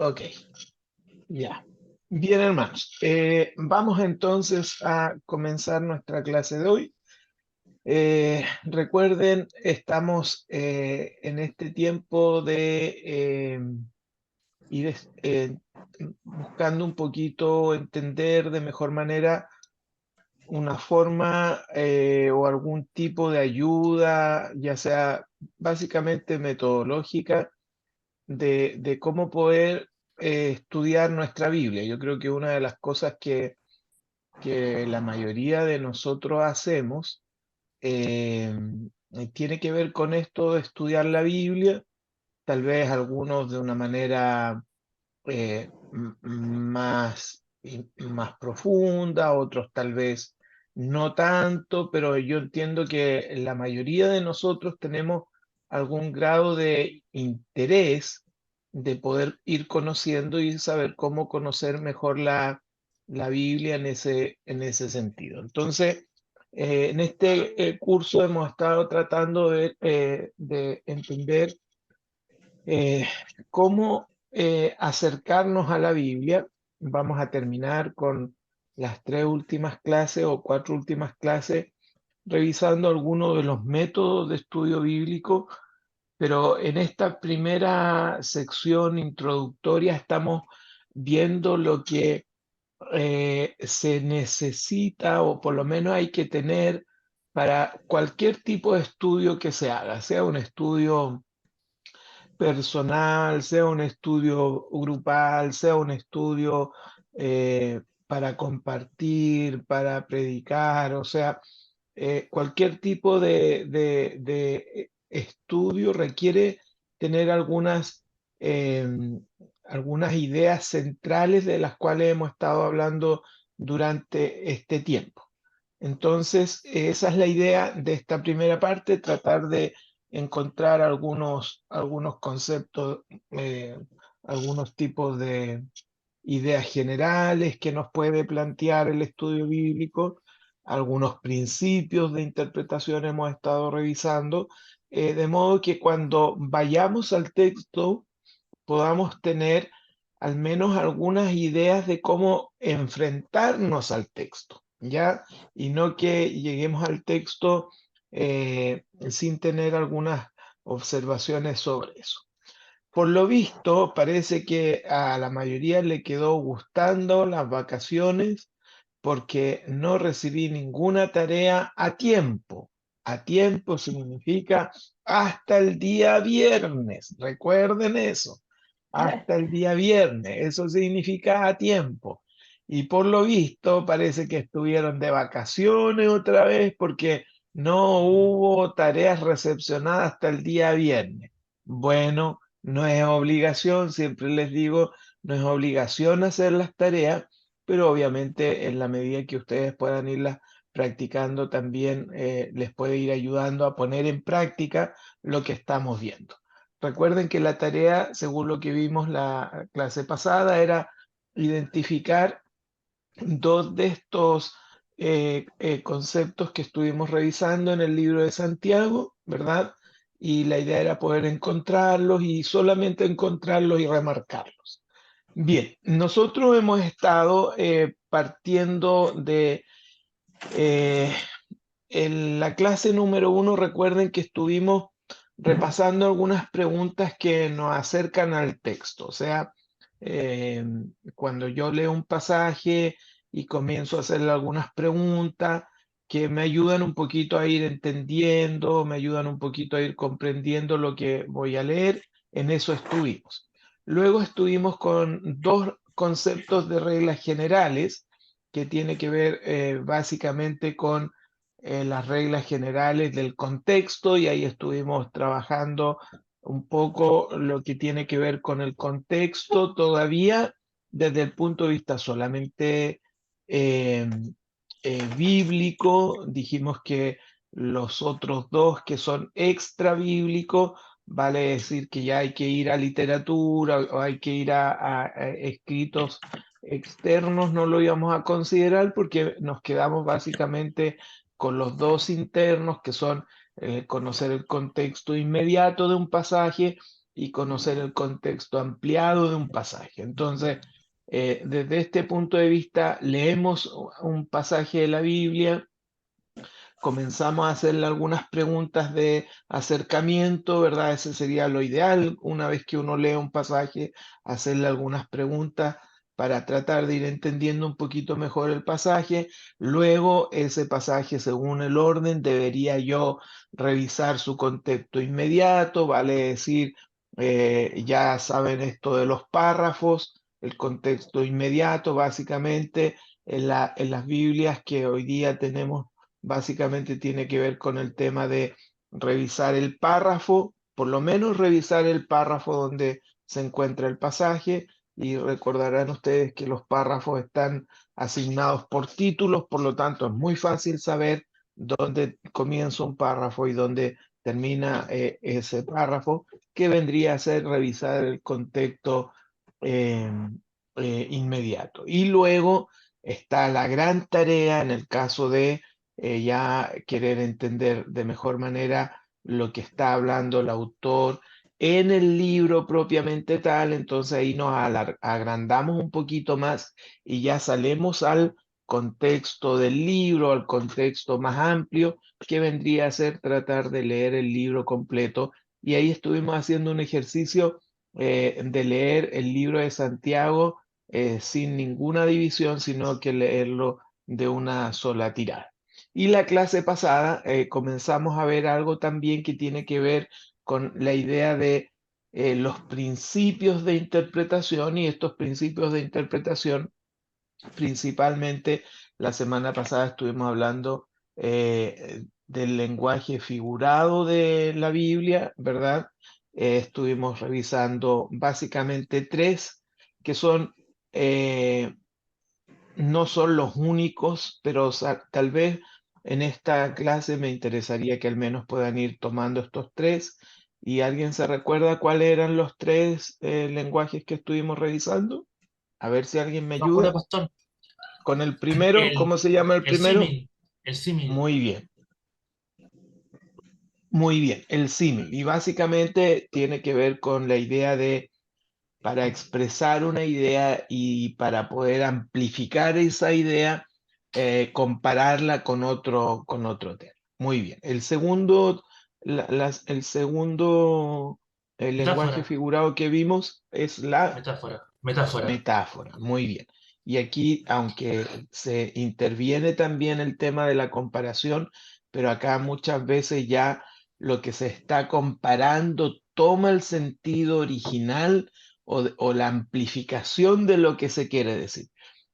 Ok, ya. Bien, hermanos. Vamos entonces a comenzar nuestra clase de hoy. Recuerden, estamos en este tiempo de ir buscando un poquito entender de mejor manera una forma o algún tipo de ayuda, ya sea básicamente metodológica, de cómo poder estudiar nuestra Biblia. Yo creo que una de las cosas que la mayoría de nosotros hacemos eh, tiene que ver con esto de estudiar la Biblia, tal vez algunos de una manera más profunda, otros tal vez no tanto, pero yo entiendo que la mayoría de nosotros tenemos algún grado de interés de poder ir conociendo y saber cómo conocer mejor la Biblia en ese sentido. Entonces, en este curso hemos estado tratando de entender eh, cómo acercarnos a la Biblia. Vamos a terminar con las 3 últimas clases o 4 últimas clases revisando algunos de los métodos de estudio bíblico, pero en esta primera sección introductoria estamos viendo lo que se necesita o por lo menos hay que tener para cualquier tipo de estudio que se haga, sea un estudio personal, sea un estudio grupal, sea un estudio para compartir, para predicar, o sea, cualquier tipo de estudio requiere tener algunas ideas centrales de las cuales hemos estado hablando durante este tiempo. Entonces, esa es la idea de esta primera parte, tratar de encontrar algunos conceptos, algunos tipos de ideas generales que nos puede plantear el estudio bíblico, algunos principios de interpretación hemos estado revisando, de modo que cuando vayamos al texto podamos tener al menos algunas ideas de cómo enfrentarnos al texto, ¿ya? Y no que lleguemos al texto sin tener algunas observaciones sobre eso. Por lo visto, parece que a la mayoría le quedó gustando las vacaciones porque no recibí ninguna tarea a tiempo. A tiempo significa hasta el día viernes. Recuerden eso. Hasta el día viernes. Eso significa a tiempo. Y por lo visto, parece que estuvieron de vacaciones otra vez porque no hubo tareas recepcionadas hasta el día viernes. Bueno, no es obligación, siempre les digo, no es obligación hacer las tareas, pero obviamente en la medida que ustedes puedan irlas practicando también les puede ir ayudando a poner en práctica lo que estamos viendo. Recuerden que la tarea, según lo que vimos la clase pasada, era identificar dos de estos conceptos que estuvimos revisando en el libro de Santiago, ¿verdad? Y la idea era poder encontrarlos y solamente encontrarlos y remarcarlos. Bien, nosotros hemos estado partiendo de eh, en la clase número 1. Recuerden que estuvimos repasando algunas preguntas que nos acercan al texto. O sea, eh, cuando yo leo un pasaje y comienzo a hacerle algunas preguntas que me ayudan un poquito a ir entendiendo, me ayudan un poquito a ir comprendiendo lo que voy a leer, en eso estuvimos. Luego estuvimos con dos conceptos de reglas generales que tiene que ver básicamente con las reglas generales del contexto y ahí estuvimos trabajando un poco lo que tiene que ver con el contexto todavía desde el punto de vista solamente eh, bíblico. Dijimos que los otros dos que son extra bíblicos, vale decir que ya hay que ir a literatura o hay que ir a escritos externos, no lo íbamos a considerar porque nos quedamos básicamente con los dos internos, que son conocer el contexto inmediato de un pasaje y conocer el contexto ampliado de un pasaje. Entonces, desde este punto de vista, leemos un pasaje de la Biblia, comenzamos a hacerle algunas preguntas de acercamiento, ¿verdad? Ese sería lo ideal, una vez que uno lee un pasaje, hacerle algunas preguntas para tratar de ir entendiendo un poquito mejor el pasaje. Luego, ese pasaje, según el orden, debería yo revisar su contexto inmediato, vale decir, ya saben esto de los párrafos, el contexto inmediato, básicamente, en las Biblias que hoy día tenemos básicamente tiene que ver con el tema de revisar el párrafo, por lo menos revisar el párrafo donde se encuentra el pasaje, y recordarán ustedes que los párrafos están asignados por títulos, por lo tanto es muy fácil saber dónde comienza un párrafo y dónde termina ese párrafo, que vendría a ser revisar el contexto eh, inmediato. Y luego está la gran tarea en el caso de ya querer entender de mejor manera lo que está hablando el autor en el libro propiamente tal, entonces ahí nos agrandamos un poquito más y ya salimos al contexto del libro, al contexto más amplio, que vendría a ser tratar de leer el libro completo. Y ahí estuvimos haciendo un ejercicio de leer el libro de Santiago sin ninguna división, sino que leerlo de una sola tirada. Y la clase pasada comenzamos a ver algo también que tiene que ver con la idea de los principios de interpretación, y estos principios de interpretación, principalmente la semana pasada estuvimos hablando del lenguaje figurado de la Biblia, ¿verdad? Estuvimos revisando básicamente tres que son eh, no son los únicos, pero tal vez en esta clase me interesaría que al menos puedan ir tomando estos tres. ¿Y alguien se recuerda cuáles eran los tres lenguajes que estuvimos revisando? A ver si alguien me No, juro, ayuda. pastor. Con el primero, El, ¿cómo se llama el el primero? símil, el símil. Muy bien, muy bien, el símil. Y básicamente tiene que ver con la idea de para expresar una idea y para poder amplificar esa idea, compararla con otro tema. Muy bien. El segundo, el segundo lenguaje Metáfora, figurado que vimos es la metáfora, metáfora. metáfora. Muy bien. Y aquí, aunque se interviene también el tema de la comparación, pero acá muchas veces ya lo que se está comparando toma el sentido original o la amplificación de lo que se quiere decir.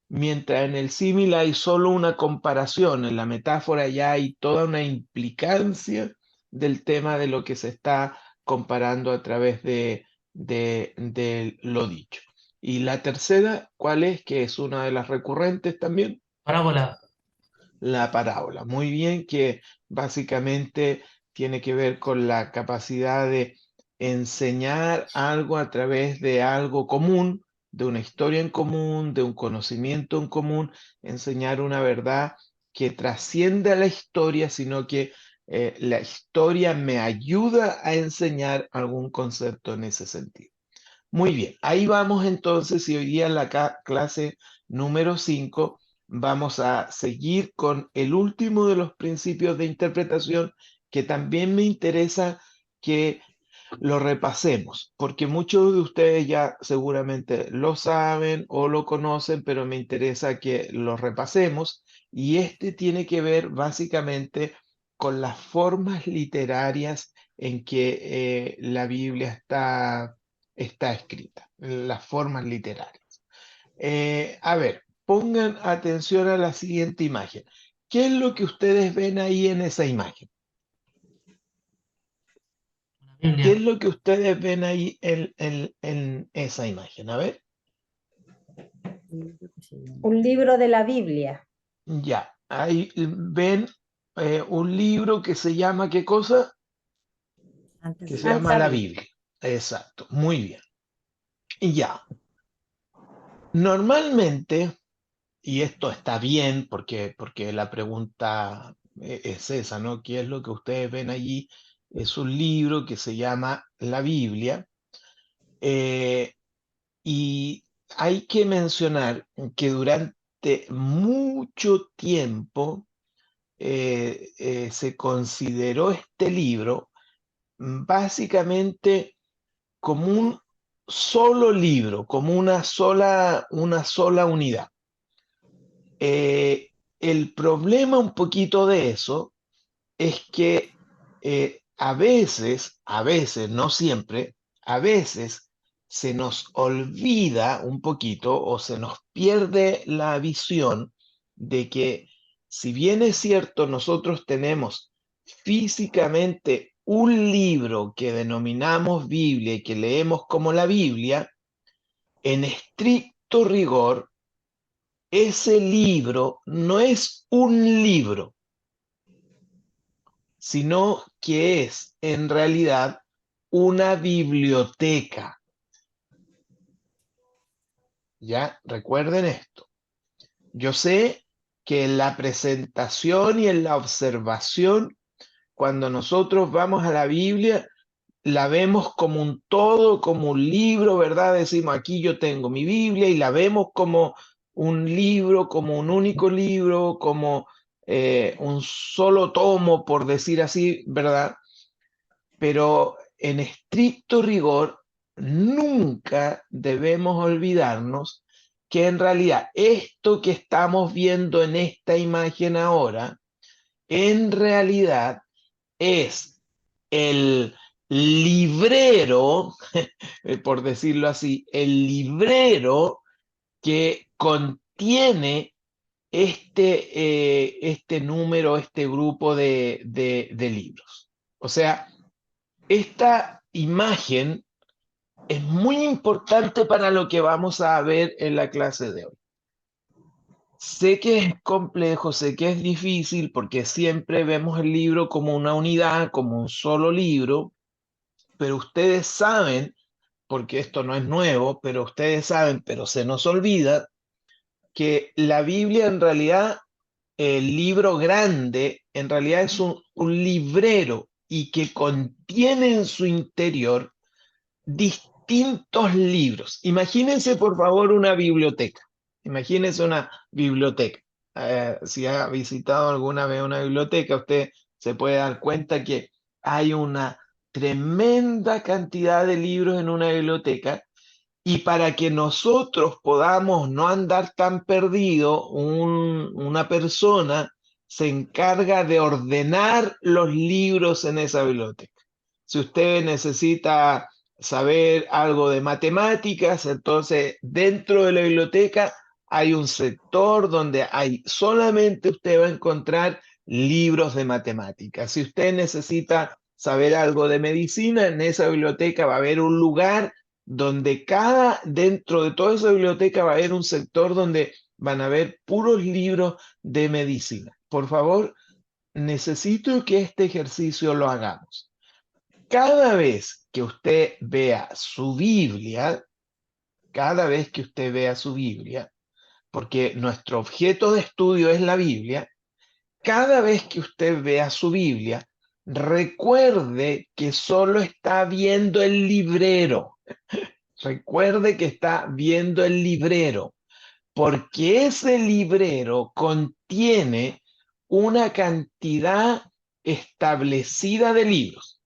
Mientras en el símil hay solo una comparación, en la metáfora ya hay toda una implicancia del tema de lo que se está comparando a través de lo dicho. Y la tercera, ¿cuál es? Que es una de las recurrentes también, Parábola. la parábola. Muy bien, que básicamente tiene que ver con la capacidad de enseñar algo a través de algo común, de una historia en común, de un conocimiento en común, enseñar una verdad que trasciende a la historia, sino que la historia me ayuda a enseñar algún concepto en ese sentido. Muy bien, ahí vamos entonces, y hoy día en la clase número 5 vamos a seguir con el último de los principios de interpretación, que también me interesa que lo repasemos, porque muchos de ustedes ya seguramente lo saben o lo conocen, pero me interesa que lo repasemos, y este tiene que ver básicamente con las formas literarias en que la Biblia está escrita, las formas literarias. A ver, pongan atención a la siguiente imagen. ¿Qué es lo que ustedes ven ahí en esa imagen? Una ¿Qué es Biblia. lo que ustedes ven ahí en esa imagen? A ver, Un libro de la Biblia. ya, ahí ven un libro que se llama, ¿qué cosa? Que se llama Santa la Biblia. Biblia. Exacto, muy bien. Y ya, normalmente, y esto está bien porque la pregunta es esa, ¿no? ¿Qué es lo que ustedes ven allí? Es un libro que se llama la Biblia. Y hay que mencionar que durante mucho tiempo se consideró este libro básicamente como un solo libro, como una sola unidad. El problema un poquito de eso es que a veces, no siempre, a veces se nos olvida un poquito o se nos pierde la visión de que si bien es cierto, nosotros tenemos físicamente un libro que denominamos Biblia y que leemos como la Biblia, en estricto rigor, ese libro no es un libro, sino que es en realidad una biblioteca. ¿Ya? Recuerden esto. Yo sé que en la presentación y en la observación, cuando nosotros vamos a la Biblia, la vemos como un todo, como un libro, ¿verdad? Decimos, aquí yo tengo mi Biblia y la vemos como un libro, como un único libro, como un solo tomo, por decir así, ¿verdad? Pero en estricto rigor, nunca debemos olvidarnos que en realidad esto que estamos viendo en esta imagen ahora, en realidad es el librero, por decirlo así, el librero que contiene este número, este grupo de libros. O sea, esta imagen es muy importante para lo que vamos a ver en la clase de hoy. Sé que es complejo, sé que es difícil porque siempre vemos el libro como una unidad, como un solo libro, pero ustedes saben, porque esto no es nuevo, pero ustedes saben, pero se nos olvida, que la Biblia en realidad, el libro grande, en realidad es un librero y que contiene en su interior distintos libros. Imagínense, por favor, una biblioteca. Imagínense una biblioteca. Si ha visitado alguna vez una biblioteca, usted se puede dar cuenta que hay una tremenda cantidad de libros en una biblioteca y para que nosotros podamos no andar tan perdidos, una persona se encarga de ordenar los libros en esa biblioteca. Si usted necesita saber algo de matemáticas, entonces dentro de la biblioteca hay un sector donde solamente usted va a encontrar libros de matemáticas. Si usted necesita saber algo de medicina, en esa biblioteca va a haber un lugar donde dentro de toda esa biblioteca va a haber un sector donde van a haber puros libros de medicina. Por favor, necesito que este ejercicio lo hagamos. Cada vez que usted vea su Biblia, cada vez que usted vea su Biblia, porque nuestro objeto de estudio es la Biblia, cada vez que usted vea su Biblia, recuerde que solo está viendo el librero. Recuerde que está viendo el librero, porque ese librero contiene una cantidad establecida de libros.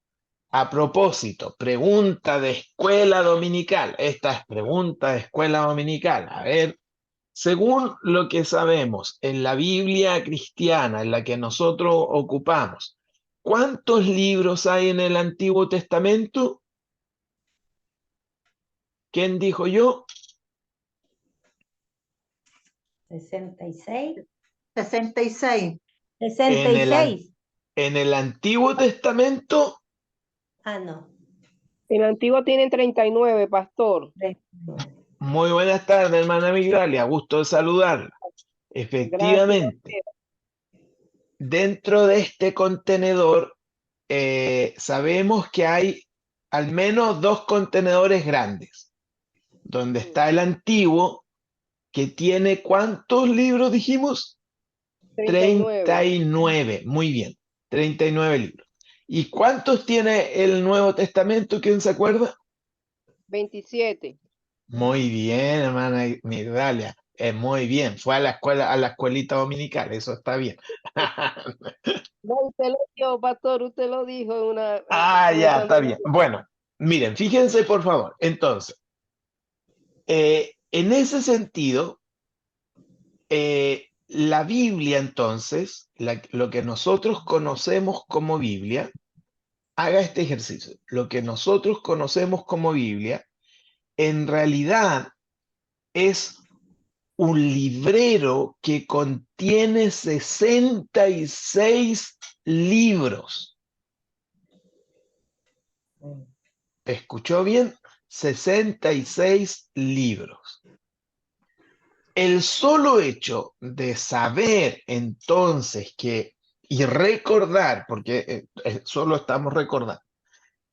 A propósito, pregunta de escuela dominical. Esta es pregunta de escuela dominical. A ver, según lo que sabemos en la Biblia cristiana en la que nosotros ocupamos, ¿cuántos libros hay en el Antiguo Testamento? ¿Quién dijo yo? 66. 66. En 66. en el Antiguo Testamento, Ah, no. En Antigua tienen 39, pastor. 39. muy buenas tardes, hermana Migdalia, gusto de saludarla. Gracias. Efectivamente, dentro de este contenedor sabemos que hay al menos dos contenedores grandes, donde está el antiguo, que tiene ¿cuántos libros dijimos? 39. 39, muy bien, 39 libros. ¿Y cuántos tiene el Nuevo Testamento? ¿Quién se acuerda? 27. Muy bien, hermana Migdalia. Muy bien. Fue a la escuela, a la escuelita dominical. Eso está bien. No, usted lo dijo, pastor, usted lo dijo en una... Ah, en ya, está examen. bien. Bueno, miren, fíjense por favor. Entonces, en ese sentido, la Biblia, entonces, lo que nosotros conocemos como Biblia, haga este ejercicio. Lo que nosotros conocemos como Biblia, en realidad es un librero que contiene 66 libros. ¿Escuchó bien? 66 libros. El solo hecho de saber entonces y recordar, porque solo estamos recordando,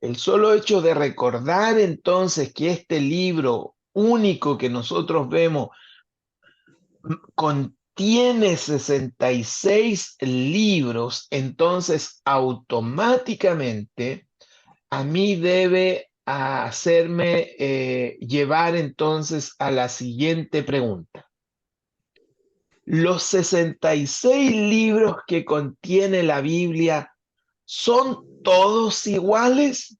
el solo hecho de recordar entonces que este libro único que nosotros vemos contiene 66 libros, entonces automáticamente a mí debe hacerme llevar entonces a la siguiente pregunta. ¿Los 66 libros que contiene la Biblia son todos iguales?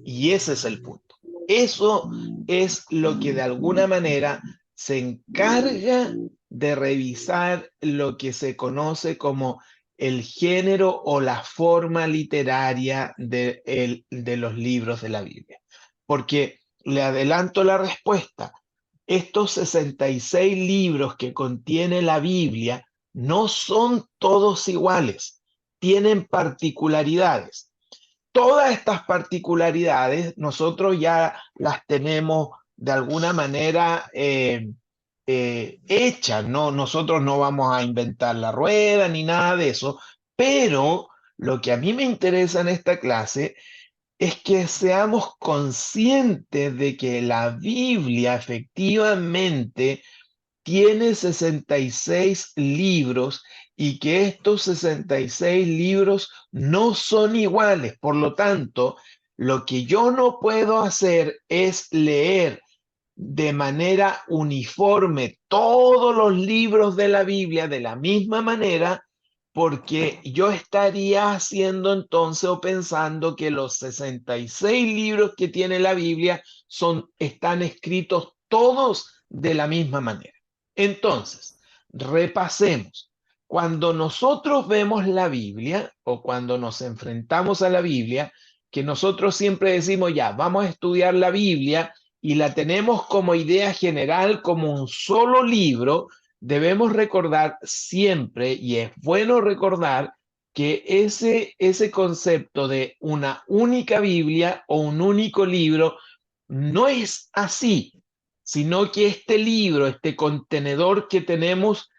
Y ese es el punto. Eso es lo que de alguna manera se encarga de revisar lo que se conoce como el género o la forma literaria de los libros de la Biblia. Porque le adelanto la respuesta. Estos 66 libros que contiene la Biblia no son todos iguales, tienen particularidades. Todas estas particularidades nosotros ya las tenemos de alguna manera hechas, ¿no? Nosotros no vamos a inventar la rueda ni nada de eso, pero lo que a mí me interesa en esta clase es que seamos conscientes de que la Biblia efectivamente tiene 66 libros y que estos 66 libros no son iguales. Por lo tanto, lo que yo no puedo hacer es leer de manera uniforme todos los libros de la Biblia de la misma manera, porque yo estaría haciendo entonces o pensando que los 66 libros que tiene la Biblia están escritos todos de la misma manera. Entonces, repasemos. Cuando nosotros vemos la Biblia o cuando nos enfrentamos a la Biblia, que nosotros siempre decimos, ya, vamos a estudiar la Biblia y la tenemos como idea general, como un solo libro, debemos recordar siempre, y es bueno recordar, que ese concepto de una única Biblia o un único libro no es así, sino que este libro, este contenedor que tenemos,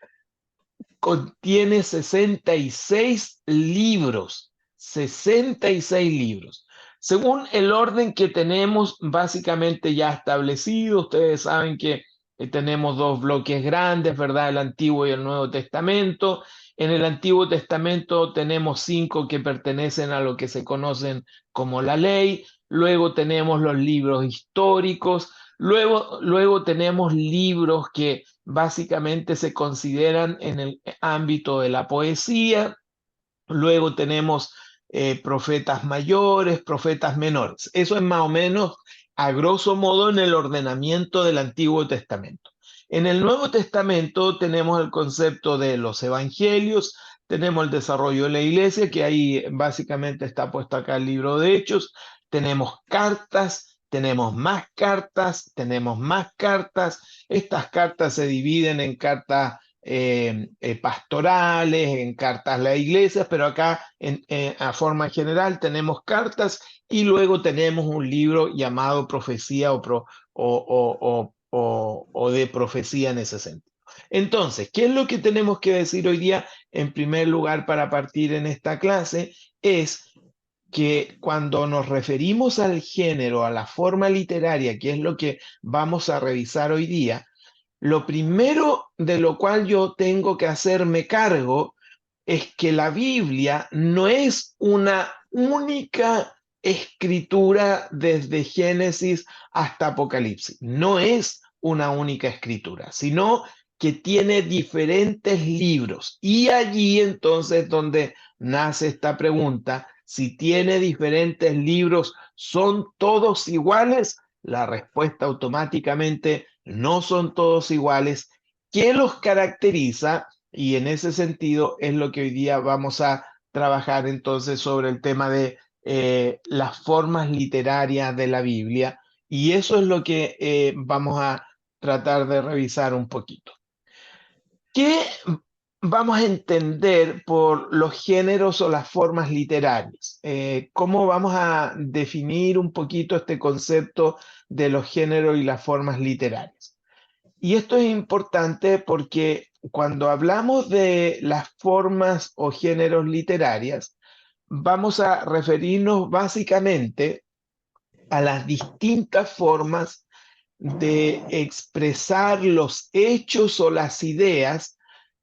contiene 66 libros, 66 libros. Según el orden que tenemos básicamente ya establecido, ustedes saben que tenemos dos bloques grandes, ¿verdad? El Antiguo y el Nuevo Testamento. En el Antiguo Testamento tenemos 5 que pertenecen a lo que se conocen como la ley. Luego tenemos los libros históricos. Luego tenemos libros que básicamente se consideran en el ámbito de la poesía. Luego tenemos profetas mayores, profetas menores. Eso es más o menos, a grosso modo, en el ordenamiento del Antiguo Testamento. En el Nuevo Testamento tenemos el concepto de los evangelios, tenemos el desarrollo de la iglesia, que ahí básicamente está puesto acá el libro de Hechos, tenemos cartas, tenemos más cartas, tenemos más cartas. Estas cartas se dividen en cartas pastorales, en cartas a la iglesia, pero acá a forma general tenemos cartas y luego tenemos un libro llamado profecía o de profecía en ese sentido. Entonces, ¿qué es lo que tenemos que decir hoy día en primer lugar para partir en esta clase? Es que cuando nos referimos al género, a la forma literaria, que es lo que vamos a revisar hoy día, lo primero de lo cual yo tengo que hacerme cargo es que la Biblia no es una única escritura desde Génesis hasta Apocalipsis. No es una única escritura, sino que tiene diferentes libros. Y allí entonces donde nace esta pregunta, si tiene diferentes libros, ¿son todos iguales? La respuesta automáticamente no son todos iguales. ¿Qué los caracteriza? Y en ese sentido es lo que hoy día vamos a trabajar entonces sobre el tema de las formas literarias de la Biblia. Y eso es lo que vamos a tratar de revisar un poquito. ¿Qué vamos a entender por los géneros o las formas literarias? ¿Cómo vamos a definir un poquito este concepto de los géneros y las formas literarias? Y esto es importante porque cuando hablamos de las formas o géneros literarias, vamos a referirnos básicamente a las distintas formas de expresar los hechos o las ideas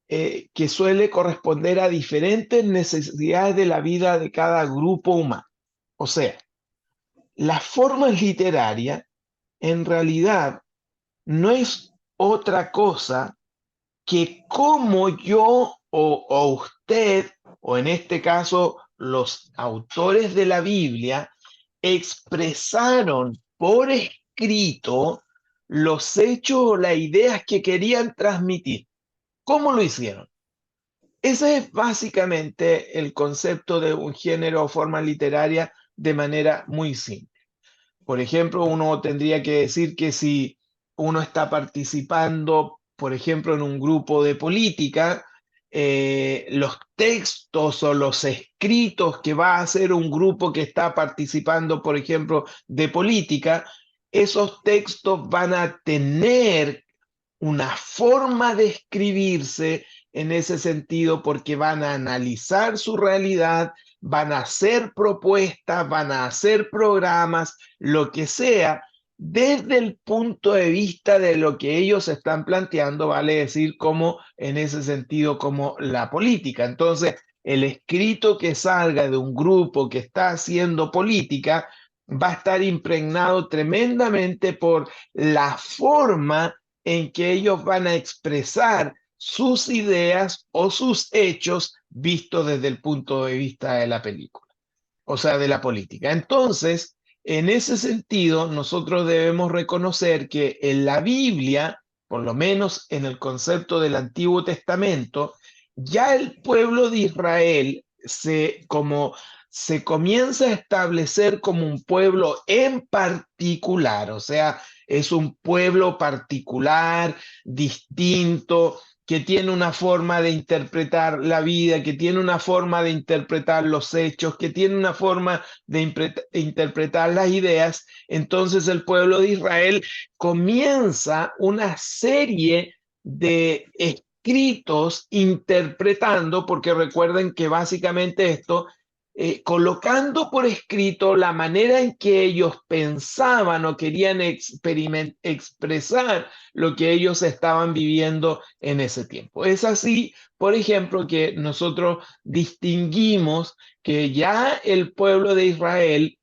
que suele corresponder a diferentes necesidades de la vida de cada grupo humano. O sea, las formas literarias en realidad no es otra cosa que cómo yo o usted, o en este caso los autores de la Biblia, expresaron por escrito los hechos o las ideas que querían transmitir. ¿Cómo lo hicieron? Ese es básicamente el concepto de un género o forma literaria de manera muy simple. Por ejemplo, uno tendría que decir que si uno está participando, por ejemplo, en un grupo de política, los textos o los escritos que va a hacer un grupo que está participando, por ejemplo, de política, esos textos van a tener una forma de escribirse en ese sentido porque van a analizar su realidad, van a hacer propuestas, van a hacer programas, lo que sea, desde el punto de vista de lo que ellos están planteando, vale decir, como en ese sentido, como la política. Entonces, el escrito que salga de un grupo que está haciendo política va a estar impregnado tremendamente por la forma en que ellos van a expresar sus ideas o sus hechos vistos desde el punto de vista de la película, o sea, de la política. Entonces, en ese sentido, nosotros debemos reconocer que en la Biblia, por lo menos en el concepto del Antiguo Testamento, ya el pueblo de Israel se comienza a establecer como un pueblo en particular, o sea, es un pueblo particular, distinto, que tiene una forma de interpretar la vida, que tiene una forma de interpretar los hechos, que tiene una forma de interpretar las ideas. Entonces el pueblo de Israel comienza una serie de escritos interpretando, porque recuerden que básicamente esto colocando por escrito la manera en que ellos pensaban o querían expresar lo que ellos estaban viviendo en ese tiempo. Es así, por ejemplo, que nosotros distinguimos que ya el pueblo de Israel,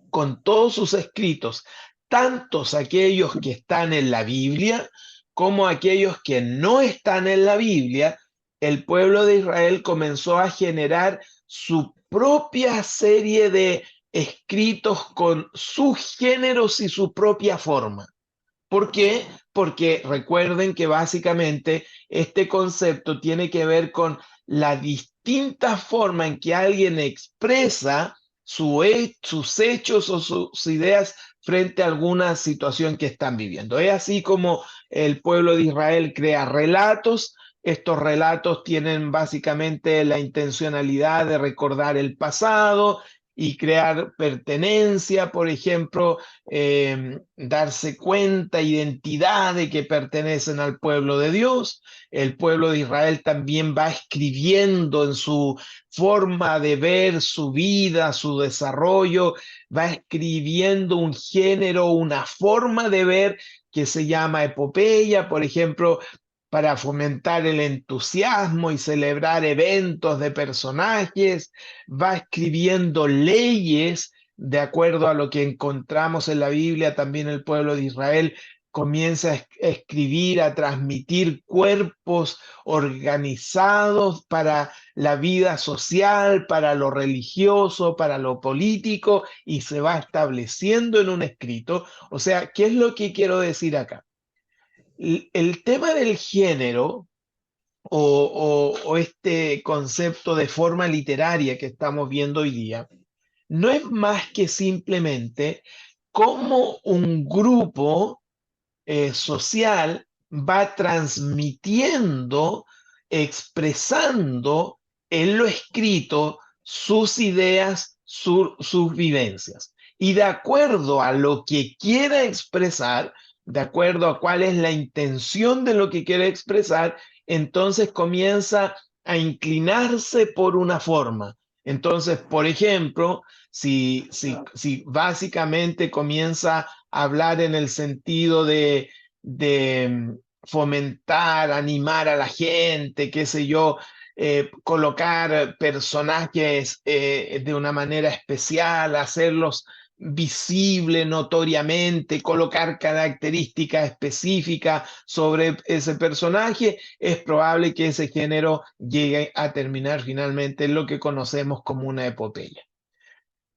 con todos sus escritos, tantos aquellos que están en la Biblia como aquellos que no están en la Biblia, el pueblo de Israel comenzó a generar su propia serie de escritos con sus géneros y su propia forma. ¿Por qué? Porque recuerden que básicamente este concepto tiene que ver con la distinta forma en que alguien expresa sus hechos o sus ideas frente a alguna situación que están viviendo. Es así como el pueblo de Israel crea relatos. Estos relatos tienen básicamente la intencionalidad de recordar el pasado y crear pertenencia, por ejemplo, darse cuenta, identidad de que pertenecen al pueblo de Dios. El pueblo de Israel también va escribiendo en su forma de ver su vida, su desarrollo, va escribiendo un género, una forma de ver que se llama epopeya, por ejemplo, para fomentar el entusiasmo y celebrar eventos de personajes, va escribiendo leyes de acuerdo a lo que encontramos en la Biblia, también el pueblo de Israel comienza a escribir, a transmitir cuerpos organizados para la vida social, para lo religioso, para lo político, y se va estableciendo en un escrito. O sea, ¿qué es lo que quiero decir acá? El tema del género o este concepto de forma literaria que estamos viendo hoy día no es más que simplemente cómo un grupo social va transmitiendo, expresando en lo escrito sus ideas, sus vivencias. Y de acuerdo a lo que quiera expresar, de acuerdo a cuál es la intención de lo que quiere expresar, entonces comienza a inclinarse por una forma. Entonces, por ejemplo, si básicamente comienza a hablar en el sentido de fomentar, animar a la gente, qué sé yo, colocar personajes de una manera especial, hacerlos visible notoriamente, colocar características específicas sobre ese personaje, es probable que ese género llegue a terminar finalmente en lo que conocemos como una epopeya.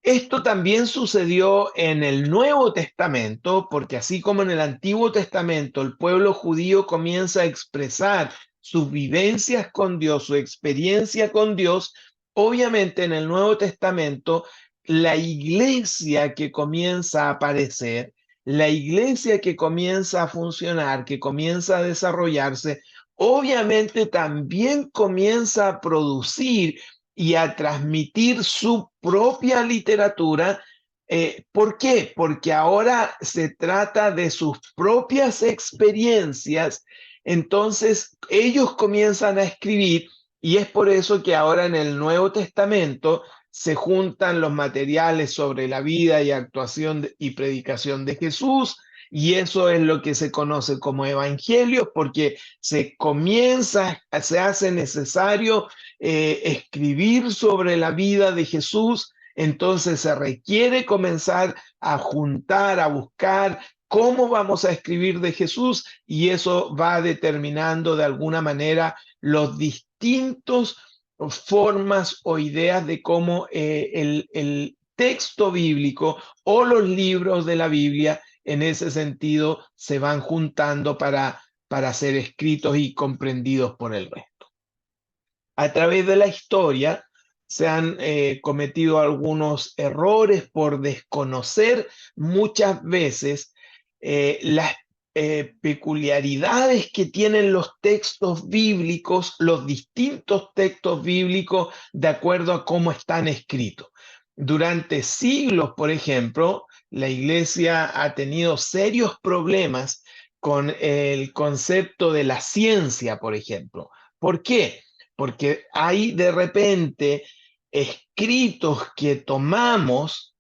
Esto también sucedió en el Nuevo Testamento, porque así como en el Antiguo Testamento el pueblo judío comienza a expresar sus vivencias con Dios, su experiencia con Dios, obviamente en el Nuevo Testamento la iglesia que comienza a aparecer, la iglesia que comienza a funcionar, que comienza a desarrollarse, obviamente también comienza a producir y a transmitir su propia literatura. ¿Por qué? Porque ahora se trata de sus propias experiencias. Entonces ellos comienzan a escribir, y es por eso que ahora en el Nuevo Testamento se juntan los materiales sobre la vida y actuación y predicación de Jesús, y eso es lo que se conoce como evangelios, porque se hace necesario escribir sobre la vida de Jesús. Entonces se requiere comenzar a juntar, a buscar cómo vamos a escribir de Jesús, y eso va determinando de alguna manera los distintos formas o ideas de cómo el texto bíblico o los libros de la Biblia en ese sentido se van juntando para ser escritos y comprendidos por el resto. A través de la historia se han cometido algunos errores por desconocer muchas veces las peculiaridades que tienen los textos bíblicos, los distintos textos bíblicos de acuerdo a cómo están escritos. Durante siglos, por ejemplo, la iglesia ha tenido serios problemas con el concepto de la ciencia, por ejemplo. ¿Por qué? Porque hay de repente escritos que tomamos,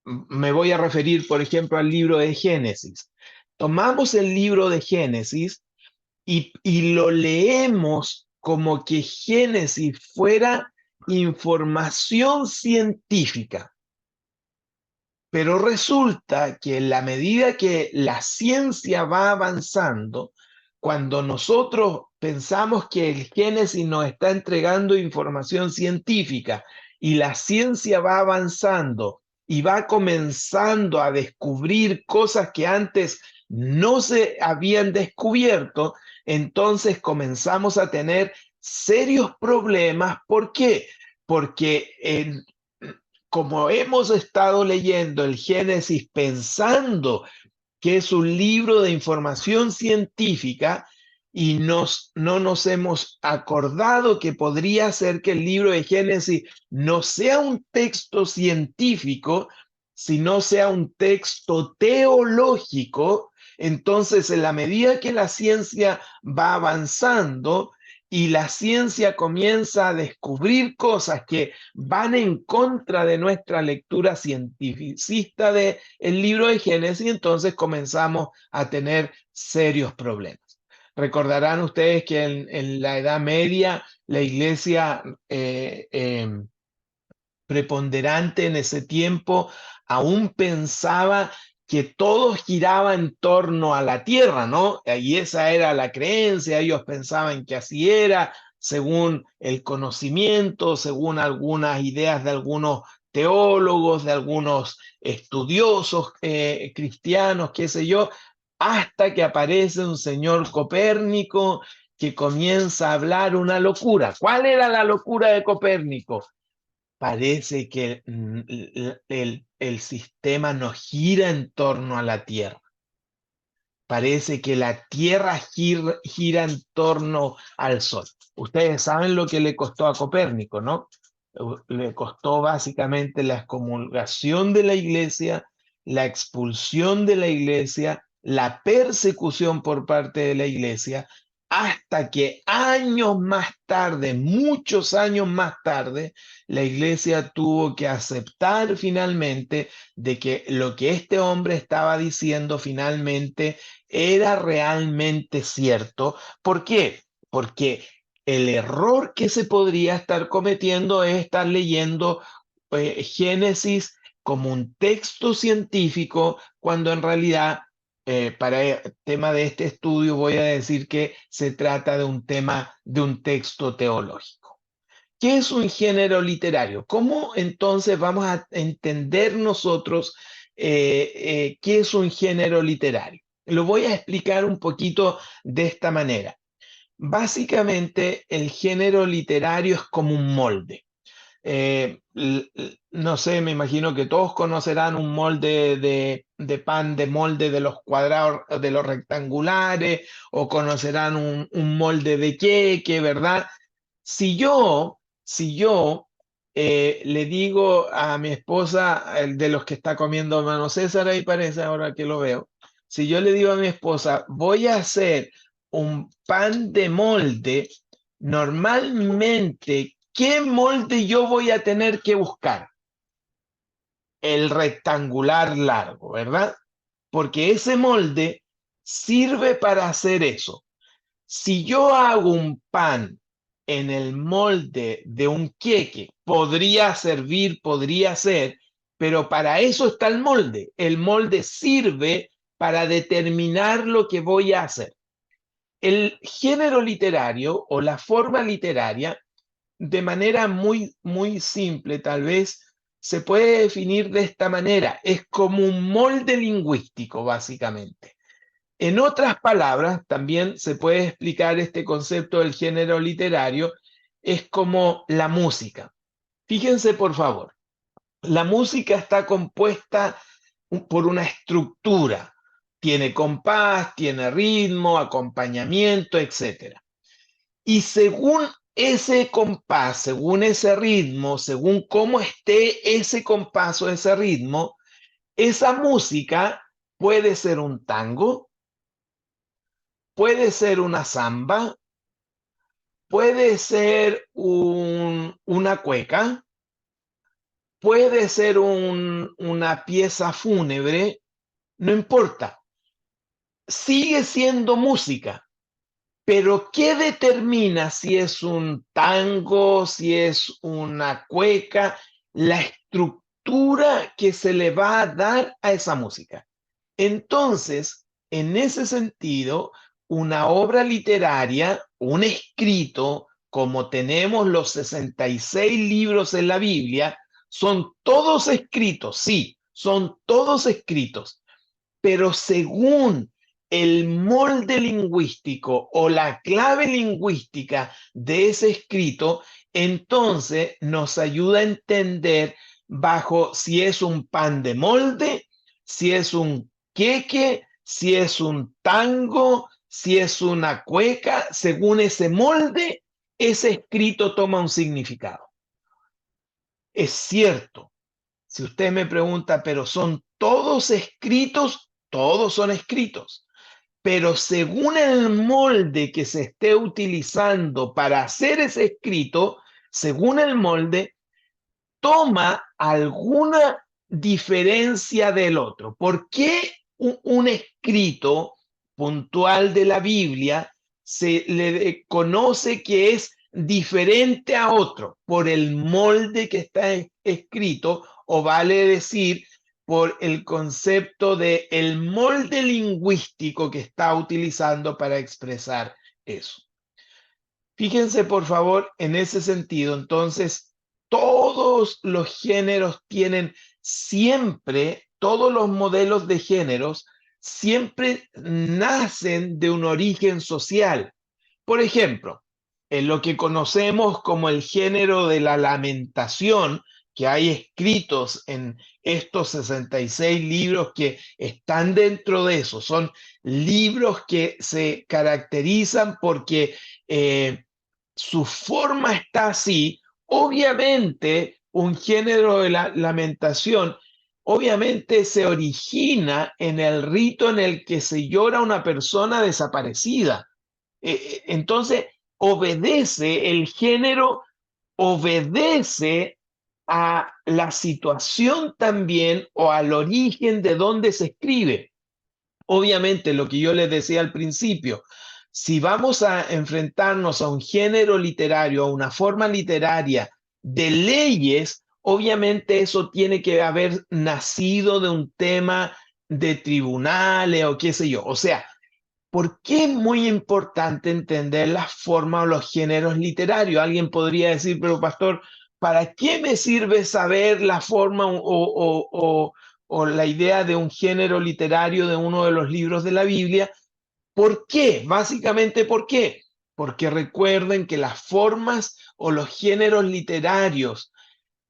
me voy a referir, por ejemplo, al libro de Génesis. Tomamos el libro de Génesis y lo leemos como que Génesis fuera información científica. Pero resulta que en la medida que la ciencia va avanzando, cuando nosotros pensamos que el Génesis nos está entregando información científica y la ciencia va avanzando y va comenzando a descubrir cosas que antes no se habían descubierto, entonces comenzamos a tener serios problemas. ¿Por qué? Porque como hemos estado leyendo el Génesis pensando que es un libro de información científica y no nos hemos acordado que podría ser que el libro de Génesis no sea un texto científico, sino sea un texto teológico. Entonces, en la medida que la ciencia va avanzando y la ciencia comienza a descubrir cosas que van en contra de nuestra lectura cientificista del libro de Génesis, entonces comenzamos a tener serios problemas. Recordarán ustedes que en la Edad Media la iglesia preponderante en ese tiempo aún pensaba que todo giraba en torno a la tierra, ¿no? Y esa era la creencia, ellos pensaban que así era, según el conocimiento, según algunas ideas de algunos teólogos, de algunos estudiosos cristianos, qué sé yo, hasta que aparece un señor Copérnico que comienza a hablar una locura. ¿Cuál era la locura de Copérnico? Parece que el sistema no gira en torno a la Tierra. Parece que la Tierra gira en torno al Sol. Ustedes saben lo que le costó a Copérnico, ¿no? Le costó básicamente la excomulgación de la Iglesia, la expulsión de la Iglesia, la persecución por parte de la Iglesia, hasta que años más tarde, muchos años más tarde, la Iglesia tuvo que aceptar finalmente de que lo que este hombre estaba diciendo finalmente era realmente cierto. ¿Por qué? Porque el error que se podría estar cometiendo es estar leyendo Génesis como un texto científico, cuando en realidad, para el tema de este estudio, voy a decir que se trata de un tema, de un texto teológico. ¿Qué es un género literario? ¿Cómo entonces vamos a entender nosotros qué es un género literario? Lo voy a explicar un poquito de esta manera. Básicamente, el género literario es como un molde. No sé, me imagino que todos conocerán un molde de pan, de molde de los cuadrados, de los rectangulares, o conocerán un molde de queque, ¿verdad? Si yo le digo a mi esposa, el de los que está comiendo hermano César, ahí parece ahora que lo veo, si yo le digo a mi esposa, voy a hacer un pan de molde, normalmente, ¿qué molde yo voy a tener que buscar? El rectangular largo, ¿verdad? Porque ese molde sirve para hacer eso. Si yo hago un pan en el molde de un queque, podría servir, podría ser, pero para eso está el molde. El molde sirve para determinar lo que voy a hacer. El género literario o la forma literaria, de manera muy, muy simple, tal vez se puede definir de esta manera. Es como un molde lingüístico, básicamente. En otras palabras, también se puede explicar este concepto del género literario, es como la música. Fíjense, por favor, la música está compuesta por una estructura. Tiene compás, tiene ritmo, acompañamiento, etc. Y según ese compás, según ese ritmo, según cómo esté ese compás o ese ritmo, esa música puede ser un tango, puede ser una samba, puede ser una cueca, puede ser una pieza fúnebre, no importa. Sigue siendo música, pero ¿qué determina si es un tango, si es una cueca? La estructura que se le va a dar a esa música. Entonces, en ese sentido, una obra literaria, un escrito, como tenemos los 66 libros en la Biblia, son todos escritos, sí, son todos escritos, pero según el molde lingüístico o la clave lingüística de ese escrito, entonces nos ayuda a entender bajo si es un pan de molde, si es un queque, si es un tango, si es una cueca, según ese molde, ese escrito toma un significado. Es cierto, si usted me pregunta, pero ¿son todos escritos? Todos son escritos. Pero según el molde que se esté utilizando para hacer ese escrito, según el molde, toma alguna diferencia del otro. ¿Por qué un escrito puntual de la Biblia se le conoce que es diferente a otro? Por el molde que está escrito, o vale decir, por el concepto de el molde lingüístico que está utilizando para expresar eso. Fíjense, por favor, en ese sentido. Entonces, todos los géneros tienen siempre, todos los modelos de géneros siempre nacen de un origen social. Por ejemplo, en lo que conocemos como el género de la lamentación, que hay escritos en estos 66 libros que están dentro de eso, son libros que se caracterizan porque su forma está así. Obviamente, un género de la lamentación, obviamente se origina en el rito en el que se llora a una persona desaparecida. Entonces, el género obedece a la situación también o al origen de donde se escribe. Obviamente, lo que yo les decía al principio, si vamos a enfrentarnos a un género literario, a una forma literaria de leyes, obviamente eso tiene que haber nacido de un tema de tribunales o qué sé yo. O sea, ¿por qué es muy importante entender las formas o los géneros literarios? Alguien podría decir, pero pastor, ¿para qué me sirve saber la forma o la idea de un género literario de uno de los libros de la Biblia? ¿Por qué? Básicamente, ¿por qué? Porque recuerden que las formas o los géneros literarios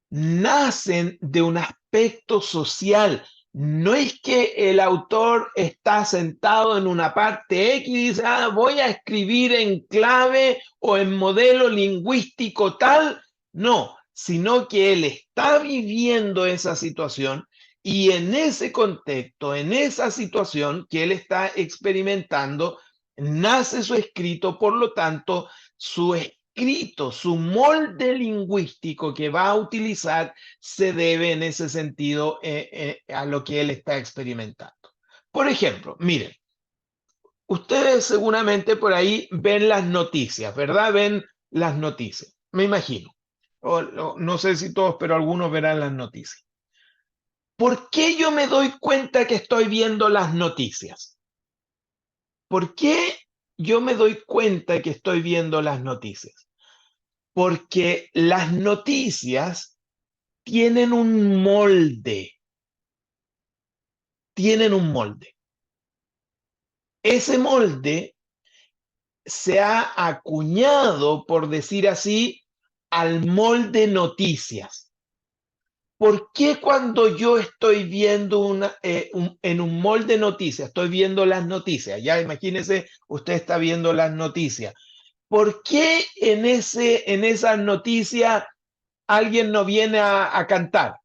nacen de un aspecto social. No es que el autor está sentado en una parte X y dice, voy a escribir en clave o en modelo lingüístico tal. No, sino que él está viviendo esa situación y en ese contexto, en esa situación que él está experimentando, nace su escrito, por lo tanto, su escrito, su molde lingüístico que va a utilizar se debe en ese sentido a lo que él está experimentando. Por ejemplo, miren, ustedes seguramente por ahí ven las noticias, ¿verdad? Ven las noticias, me imagino. No sé si todos, pero algunos verán las noticias. ¿Por qué yo me doy cuenta que estoy viendo las noticias? ¿Por qué yo me doy cuenta que estoy viendo las noticias? Porque las noticias tienen un molde. Tienen un molde. Ese molde se ha acuñado, por decir así, al molde noticias. ¿Por qué cuando yo estoy viendo en un molde noticias, estoy viendo las noticias? Ya imagínese, usted está viendo las noticias. ¿Por qué en esas noticias alguien no viene a cantar?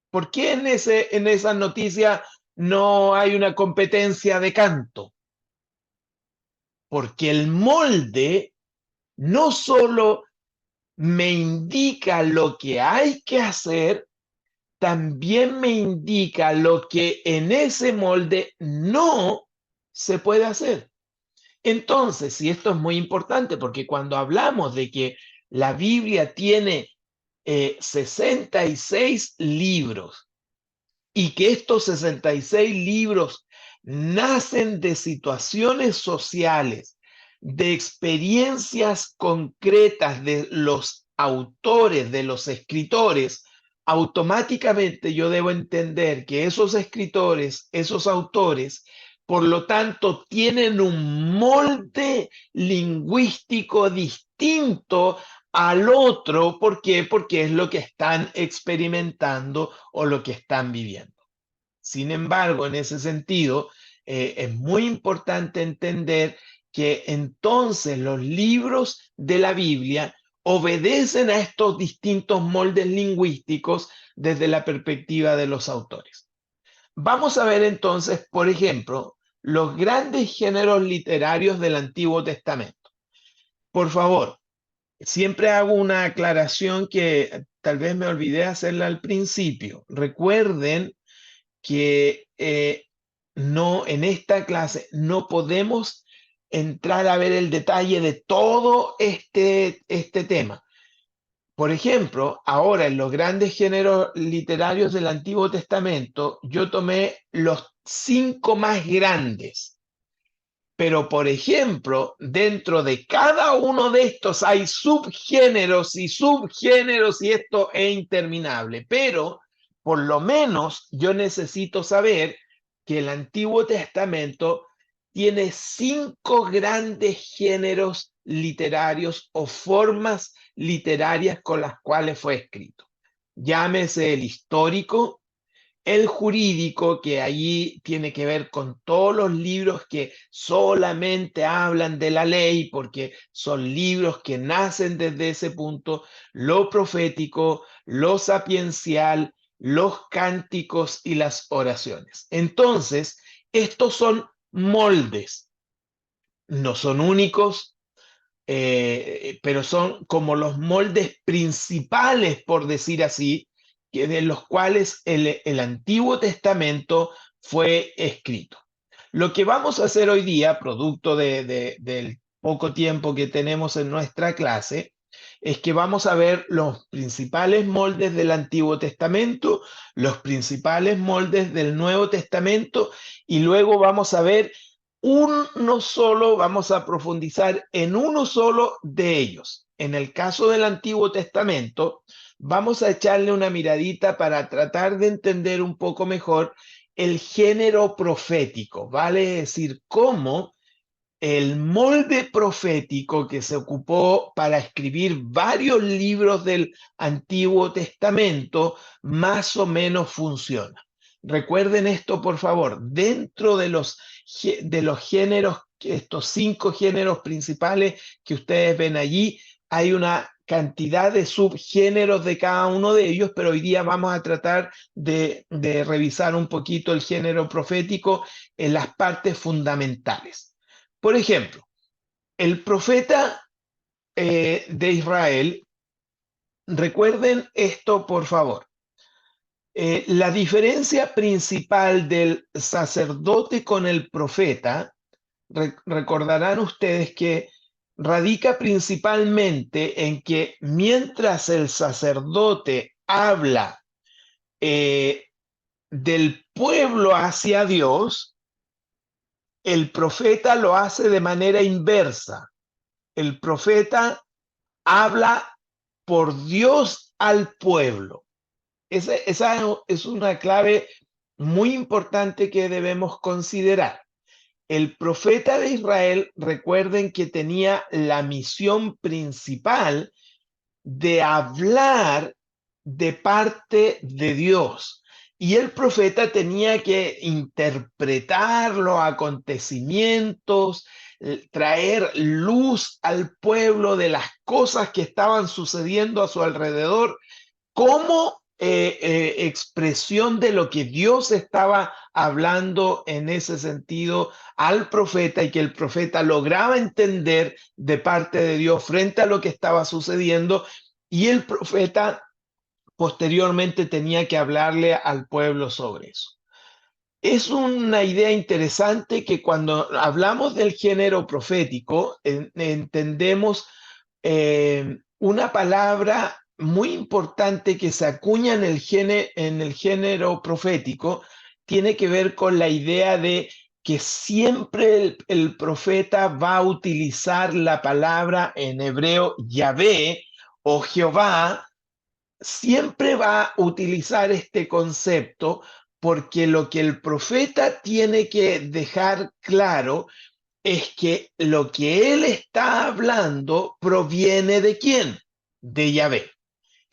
¿Por qué en esas noticias no hay una competencia de canto? Porque el molde no solo me indica lo que hay que hacer, también me indica lo que en ese molde no se puede hacer. Entonces, y esto es muy importante, porque cuando hablamos de que la Biblia tiene 66 libros y que estos 66 libros nacen de situaciones sociales, de experiencias concretas de los autores, de los escritores, automáticamente yo debo entender que esos escritores, esos autores, por lo tanto, tienen un molde lingüístico distinto al otro. ¿Por qué? Porque es lo que están experimentando o lo que están viviendo. Sin embargo, en ese sentido, es muy importante entender que entonces los libros de la Biblia obedecen a estos distintos moldes lingüísticos desde la perspectiva de los autores. Vamos a ver entonces, por ejemplo, los grandes géneros literarios del Antiguo Testamento. Por favor, siempre hago una aclaración que tal vez me olvidé hacerla al principio. Recuerden que no, en esta clase no podemos entrar a ver el detalle de todo este tema. Por ejemplo, ahora en los grandes géneros literarios del Antiguo Testamento, yo tomé los 5 más grandes. Pero, por ejemplo, dentro de cada uno de estos hay subgéneros y subgéneros y esto es interminable. Pero, por lo menos, yo necesito saber que el Antiguo Testamento tiene 5 grandes géneros literarios o formas literarias con las cuales fue escrito. Llámese el histórico, el jurídico, que allí tiene que ver con todos los libros que solamente hablan de la ley, porque son libros que nacen desde ese punto, lo profético, lo sapiencial, los cánticos y las oraciones. Entonces, estos son moldes, no son únicos, pero son como los moldes principales, por decir así, de los cuales el Antiguo Testamento fue escrito. Lo que vamos a hacer hoy día, producto del poco tiempo que tenemos en nuestra clase, es que vamos a ver los principales moldes del Antiguo Testamento, los principales moldes del Nuevo Testamento, y luego vamos a ver vamos a profundizar en uno solo de ellos. En el caso del Antiguo Testamento, vamos a echarle una miradita para tratar de entender un poco mejor el género profético, ¿vale? Es decir, cómo el molde profético que se ocupó para escribir varios libros del Antiguo Testamento más o menos funciona. Recuerden esto, por favor, dentro de los géneros, estos 5 géneros principales que ustedes ven allí, hay una cantidad de subgéneros de cada uno de ellos, pero hoy día vamos a tratar de revisar un poquito el género profético en las partes fundamentales. Por ejemplo, el profeta de Israel, recuerden esto, por favor. La diferencia principal del sacerdote con el profeta, recordarán ustedes que radica principalmente en que mientras el sacerdote habla del pueblo hacia Dios, el profeta lo hace de manera inversa. El profeta habla por Dios al pueblo. Esa es una clave muy importante que debemos considerar. El profeta de Israel, recuerden que tenía la misión principal de hablar de parte de Dios. Y el profeta tenía que interpretar los acontecimientos, traer luz al pueblo de las cosas que estaban sucediendo a su alrededor, como expresión de lo que Dios estaba hablando en ese sentido al profeta, y que el profeta lograba entender de parte de Dios frente a lo que estaba sucediendo, y el profeta posteriormente tenía que hablarle al pueblo sobre eso. Es una idea interesante que cuando hablamos del género profético, entendemos una palabra muy importante que se acuña en el género profético, tiene que ver con la idea de que siempre el profeta va a utilizar la palabra en hebreo Yahvé o Jehová, siempre va a utilizar este concepto, porque lo que el profeta tiene que dejar claro es que lo que él está hablando proviene ¿de quién? De Yahvé.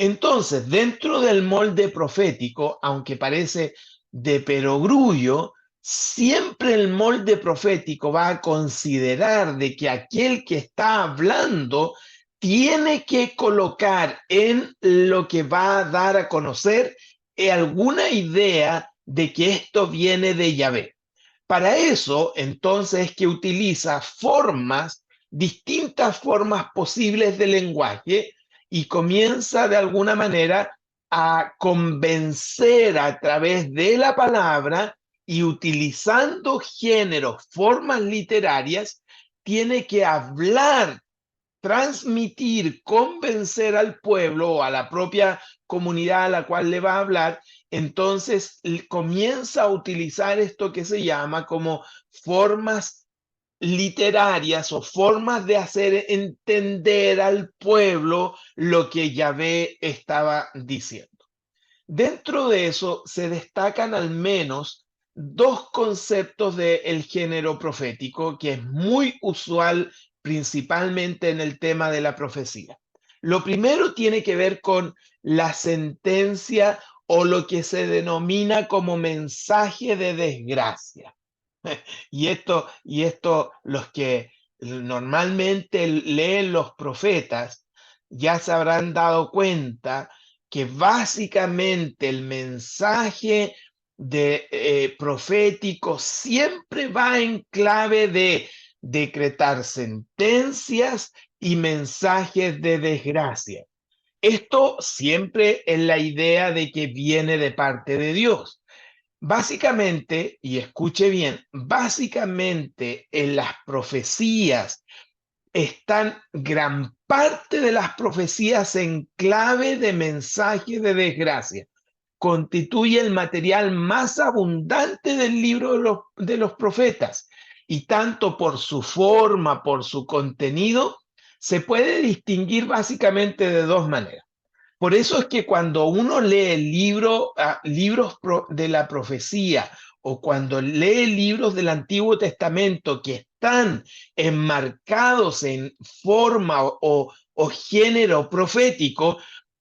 Entonces, dentro del molde profético, aunque parece de perogrullo, siempre el molde profético va a considerar de que aquel que está hablando tiene que colocar en lo que va a dar a conocer alguna idea de que esto viene de Yahvé. Para eso, entonces, es que utiliza distintas formas posibles de lenguaje, y comienza de alguna manera a convencer a través de la palabra, y utilizando géneros, formas literarias, tiene que hablar transmitir, convencer al pueblo o a la propia comunidad a la cual le va a hablar, entonces comienza a utilizar esto que se llama como formas literarias o formas de hacer entender al pueblo lo que Yahvé estaba diciendo. Dentro de eso se destacan al menos dos conceptos del género profético que es muy usual principalmente en el tema de la profecía. Lo primero tiene que ver con la sentencia o lo que se denomina como mensaje de desgracia. Y esto los que normalmente leen los profetas ya se habrán dado cuenta que básicamente el mensaje profético siempre va en clave de decretar sentencias y mensajes de desgracia. Esto siempre es la idea de que viene de parte de Dios. Básicamente, y escuche bien, básicamente en las profecías están gran parte de las profecías en clave de mensaje de desgracia. Constituye el material más abundante del libro de los profetas y tanto por su forma, por su contenido, se puede distinguir básicamente de dos maneras. Por eso es que cuando uno lee libros de la profecía o cuando lee libros del Antiguo Testamento que están enmarcados en forma o género profético,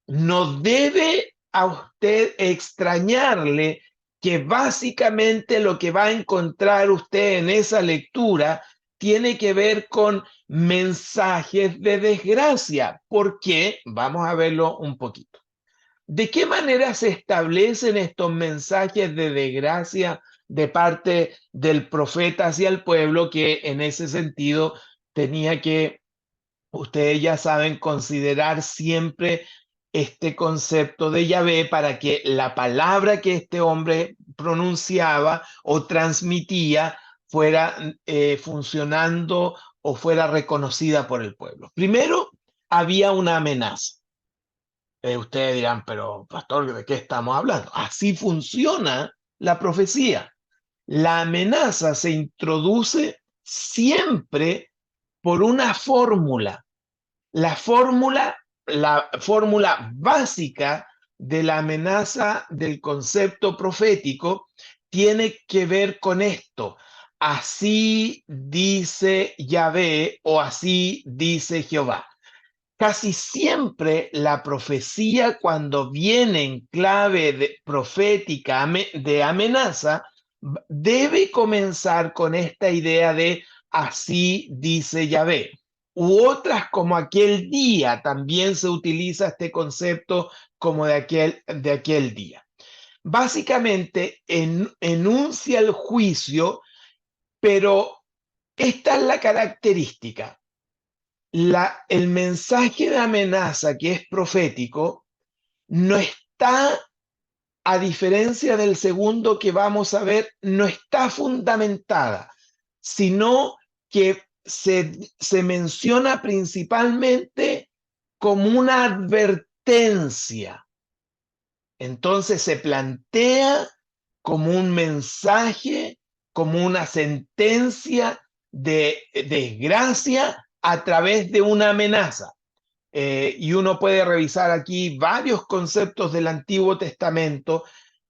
no debe a usted extrañarle que básicamente lo que va a encontrar usted en esa lectura tiene que ver con mensajes de desgracia. ¿Por qué? Vamos a verlo un poquito. ¿De qué manera se establecen estos mensajes de desgracia de parte del profeta hacia el pueblo, que en ese sentido tenía que, ustedes ya saben, considerar siempre este concepto de Yahvé para que la palabra que este hombre pronunciaba o transmitía fuera funcionando o fuera reconocida por el pueblo? Primero, había una amenaza. Ustedes dirán, pero pastor, ¿de qué estamos hablando? Así funciona la profecía. La amenaza se introduce siempre por una fórmula. La fórmula básica de la amenaza del concepto profético tiene que ver con esto. Así dice Yahvé o así dice Jehová. Casi siempre la profecía, cuando viene en clave profética de amenaza, debe comenzar con esta idea de así dice Yahvé. U otras como aquel día, también se utiliza este concepto como de aquel día. Básicamente enuncia el juicio, pero esta es la característica. El mensaje de amenaza que es profético no está, a diferencia del segundo que vamos a ver, no está fundamentada, sino que se menciona principalmente como una advertencia. Entonces se plantea como un mensaje, como una sentencia de desgracia a través de una amenaza. Y uno puede revisar aquí varios conceptos del Antiguo Testamento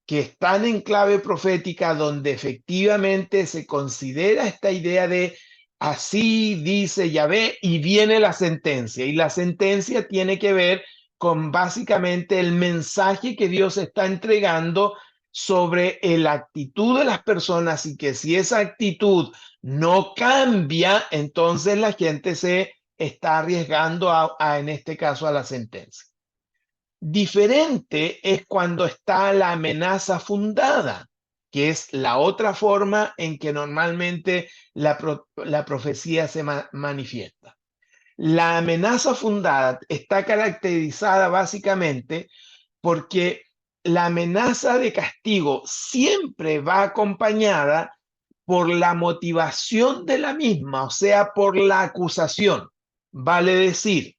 que están en clave profética, donde efectivamente se considera esta idea de así dice Yahvé y viene la sentencia. Y la sentencia tiene que ver con básicamente el mensaje que Dios está entregando sobre la actitud de las personas, y que si esa actitud no cambia, entonces la gente se está arriesgando en este caso a la sentencia. Diferente es cuando está la amenaza fundada, que es la otra forma en que normalmente la profecía se manifiesta. La amenaza fundada está caracterizada básicamente porque la amenaza de castigo siempre va acompañada por la motivación de la misma, o sea, por la acusación. Vale decir,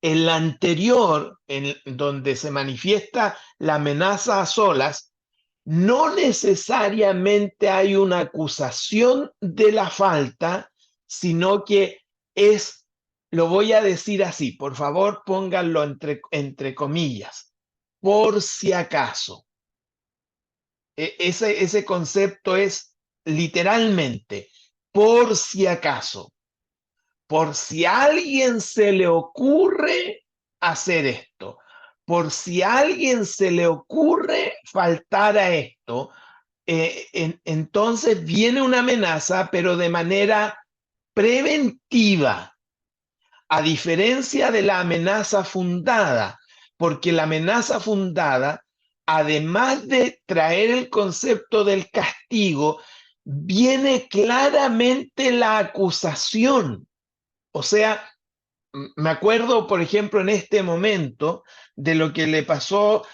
en la anterior, en donde se manifiesta la amenaza a solas, no necesariamente hay una acusación de la falta, sino que es, lo voy a decir así, por favor pónganlo entre comillas, por si acaso. Ese concepto es literalmente, por si acaso, por si a alguien se le ocurre hacer esto, por si a alguien se le ocurre faltar a esto, entonces viene una amenaza, pero de manera preventiva, a diferencia de la amenaza fundada, porque la amenaza fundada, además de traer el concepto del castigo, viene claramente la acusación. O sea, me acuerdo, por ejemplo, en este momento de lo que le pasó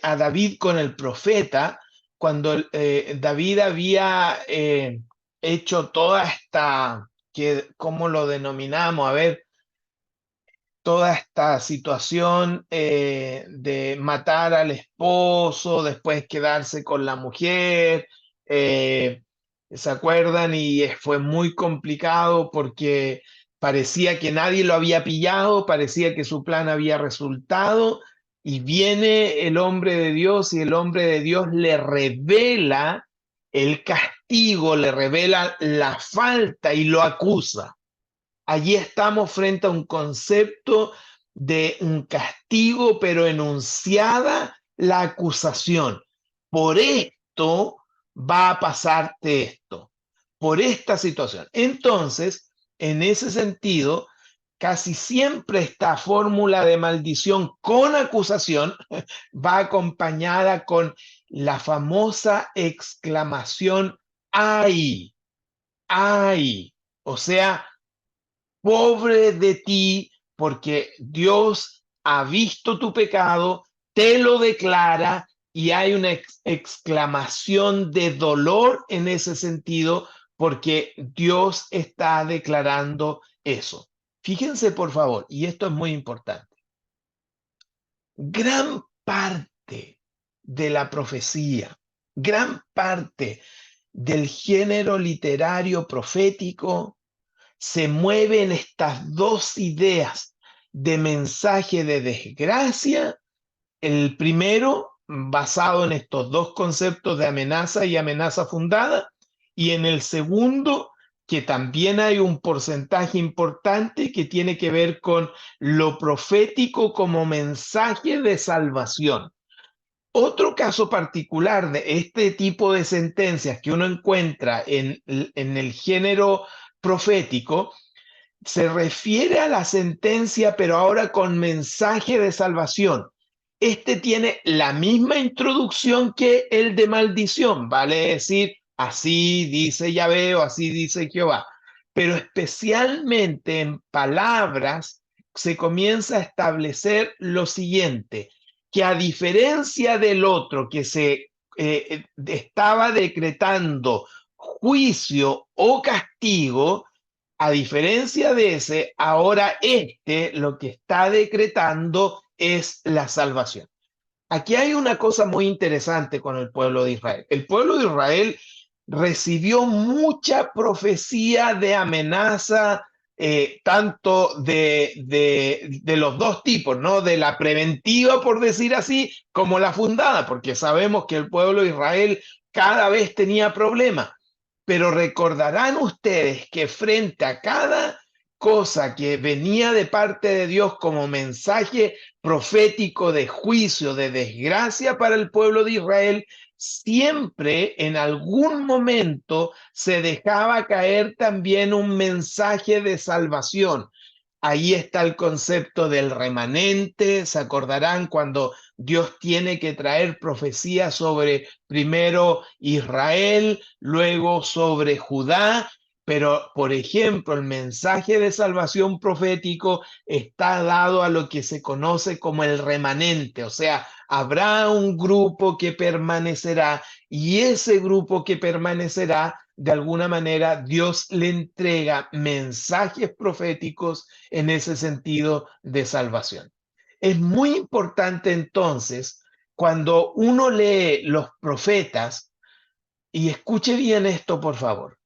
a David con el profeta, cuando David había hecho toda esta, ¿cómo lo denominamos? A ver, toda esta situación de matar al esposo, después quedarse con la mujer, ¿se acuerdan? Y fue muy complicado porque parecía que nadie lo había pillado, parecía que su plan había resultado, y viene el hombre de Dios y el hombre de Dios le revela el castigo, le revela la falta y lo acusa. Allí estamos frente a un concepto de un castigo, pero enunciada la acusación. Por esto va a pasarte esto, por esta situación. Entonces, en ese sentido, casi siempre esta fórmula de maldición con acusación va acompañada con la famosa exclamación ¡ay! ¡Ay! O sea, pobre de ti, porque Dios ha visto tu pecado, te lo declara y hay una exclamación de dolor en ese sentido, porque Dios está declarando eso. Fíjense, por favor, y esto es muy importante. Gran parte de la profecía, gran parte del género literario profético se mueven estas dos ideas de mensaje de desgracia. El primero, basado en estos dos conceptos de amenaza y amenaza fundada, y en el segundo, que también hay un porcentaje importante que tiene que ver con lo profético como mensaje de salvación. Otro caso particular de este tipo de sentencias que uno encuentra en el género profético se refiere a la sentencia, pero ahora con mensaje de salvación. Este tiene la misma introducción que el de maldición, vale decir, así dice Yahvé o así dice Jehová, pero especialmente en palabras se comienza a establecer lo siguiente, que a diferencia del otro que se estaba decretando juicio o castigo, a diferencia de ese, ahora lo que está decretando es la salvación. Aquí hay una cosa muy interesante con el pueblo de Israel. El pueblo de Israel recibió mucha profecía de amenaza, tanto de los dos tipos, ¿no? De la preventiva, por decir así, como la fundada, porque sabemos que el pueblo de Israel cada vez tenía problemas. Pero recordarán ustedes que frente a cada cosa que venía de parte de Dios como mensaje profético de juicio, de desgracia para el pueblo de Israel, siempre en algún momento se dejaba caer también un mensaje de salvación. Ahí está el concepto del remanente. Se acordarán cuando Dios tiene que traer profecía sobre primero Israel, luego sobre Judá. Pero, por ejemplo, el mensaje de salvación profético está dado a lo que se conoce como el remanente. O sea, habrá un grupo que permanecerá y ese grupo que permanecerá de alguna manera Dios le entrega mensajes proféticos en ese sentido de salvación. Es muy importante entonces cuando uno lee los profetas, y escuche bien esto por favor,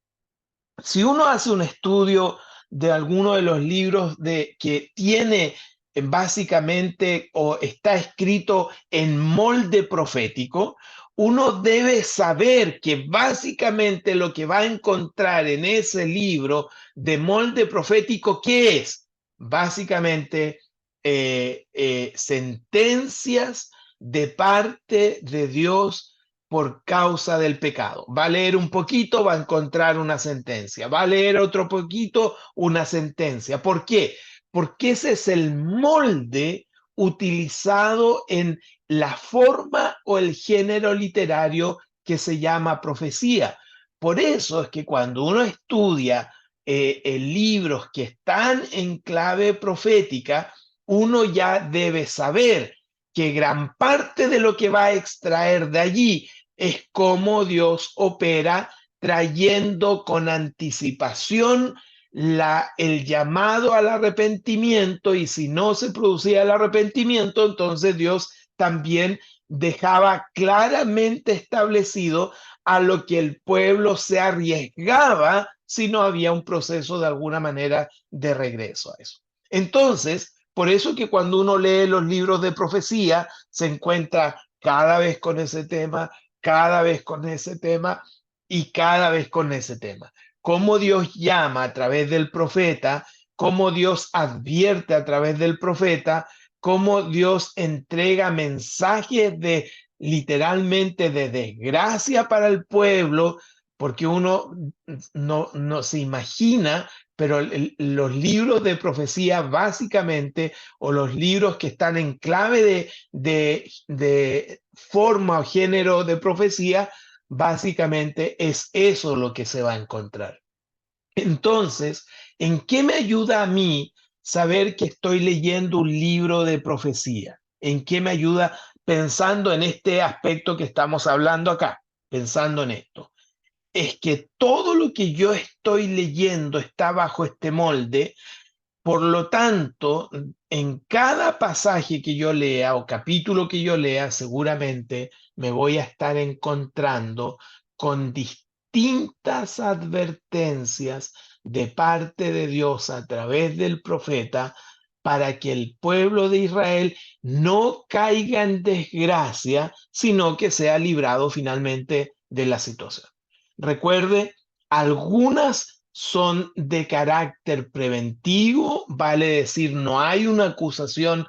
si uno hace un estudio de alguno de los libros que tiene básicamente o está escrito en molde profético, uno debe saber que básicamente lo que va a encontrar en ese libro de molde profético, ¿qué es? Básicamente sentencias de parte de Dios por causa del pecado. Va a leer un poquito, va a encontrar una sentencia. Va a leer otro poquito, una sentencia. ¿Por qué? Porque ese es el molde utilizado en la forma o el género literario que se llama profecía. Por eso es que cuando uno estudia libros que están en clave profética, uno ya debe saber que gran parte de lo que va a extraer de allí es cómo Dios opera trayendo con anticipación el llamado al arrepentimiento, y si no se producía el arrepentimiento, entonces Dios también dejaba claramente establecido a lo que el pueblo se arriesgaba si no había un proceso de alguna manera de regreso a eso. Entonces, por eso que cuando uno lee los libros de profecía, se encuentra cada vez con ese tema, cada vez con ese tema y cada vez con ese tema. Cómo Dios llama a través del profeta, cómo Dios advierte a través del profeta, cómo Dios entrega mensajes de literalmente de desgracia para el pueblo, porque uno no se imagina, pero los libros de profecía básicamente, o los libros que están en clave de forma o género de profecía, básicamente es eso lo que se va a encontrar. Entonces, ¿en qué me ayuda a mí saber que estoy leyendo un libro de profecía? ¿En qué me ayuda pensando en este aspecto que estamos hablando acá? Pensando en esto. Es que todo lo que yo estoy leyendo está bajo este molde. Por lo tanto, en cada pasaje que yo lea o capítulo que yo lea, seguramente me voy a estar encontrando con distintas advertencias de parte de Dios a través del profeta para que el pueblo de Israel no caiga en desgracia, sino que sea librado finalmente de la situación. Recuerde, algunas son de carácter preventivo, vale decir, no hay una acusación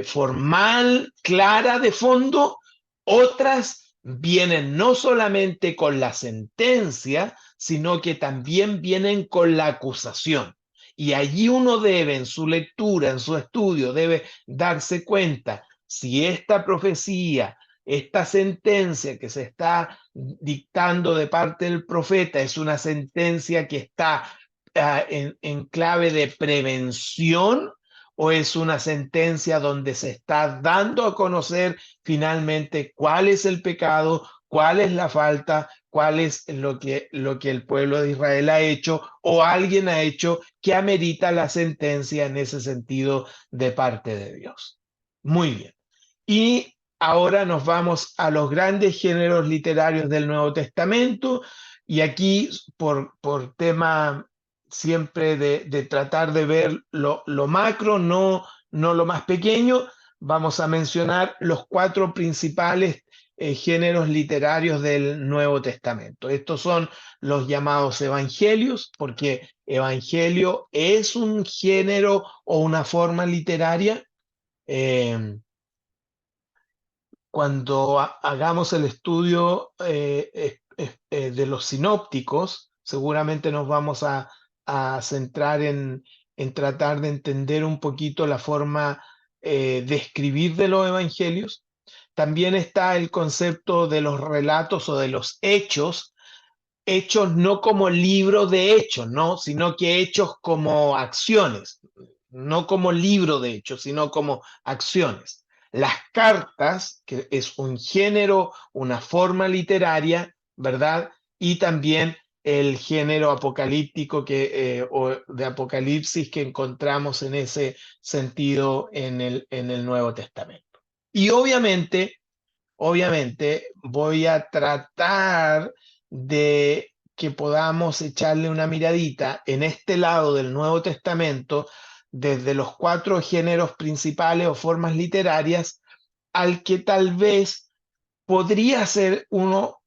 formal, clara de fondo. Otras vienen no solamente con la sentencia, sino que también vienen con la acusación. Y allí uno debe, en su lectura, en su estudio, debe darse cuenta si esta profecía, esta sentencia que se está dictando de parte del profeta es una sentencia que está en clave de prevención, o es una sentencia donde se está dando a conocer finalmente cuál es el pecado, cuál es la falta, cuál es lo que el pueblo de Israel ha hecho o alguien ha hecho que amerita la sentencia en ese sentido de parte de Dios. Muy bien. Y ahora nos vamos a los grandes géneros literarios del Nuevo Testamento, y aquí por tema siempre de tratar de ver lo macro, no lo más pequeño, vamos a mencionar los 4 principales géneros literarios del Nuevo Testamento. Estos son los llamados evangelios, porque evangelio es un género o una forma literaria. Cuando hagamos el estudio de los sinópticos, seguramente nos vamos a centrar en tratar de entender un poquito la forma de escribir de los evangelios. También está el concepto de los relatos o de los hechos no como libro de hechos, ¿no? Sino que hechos como acciones, no como libro de hechos, sino como acciones. Las cartas, que es un género, una forma literaria, ¿verdad? y también el género apocalíptico o de Apocalipsis que encontramos en ese sentido en el Nuevo Testamento. Y obviamente voy a tratar de que podamos echarle una miradita en este lado del Nuevo Testamento desde los 4 géneros principales o formas literarias al que tal vez podría ser uno,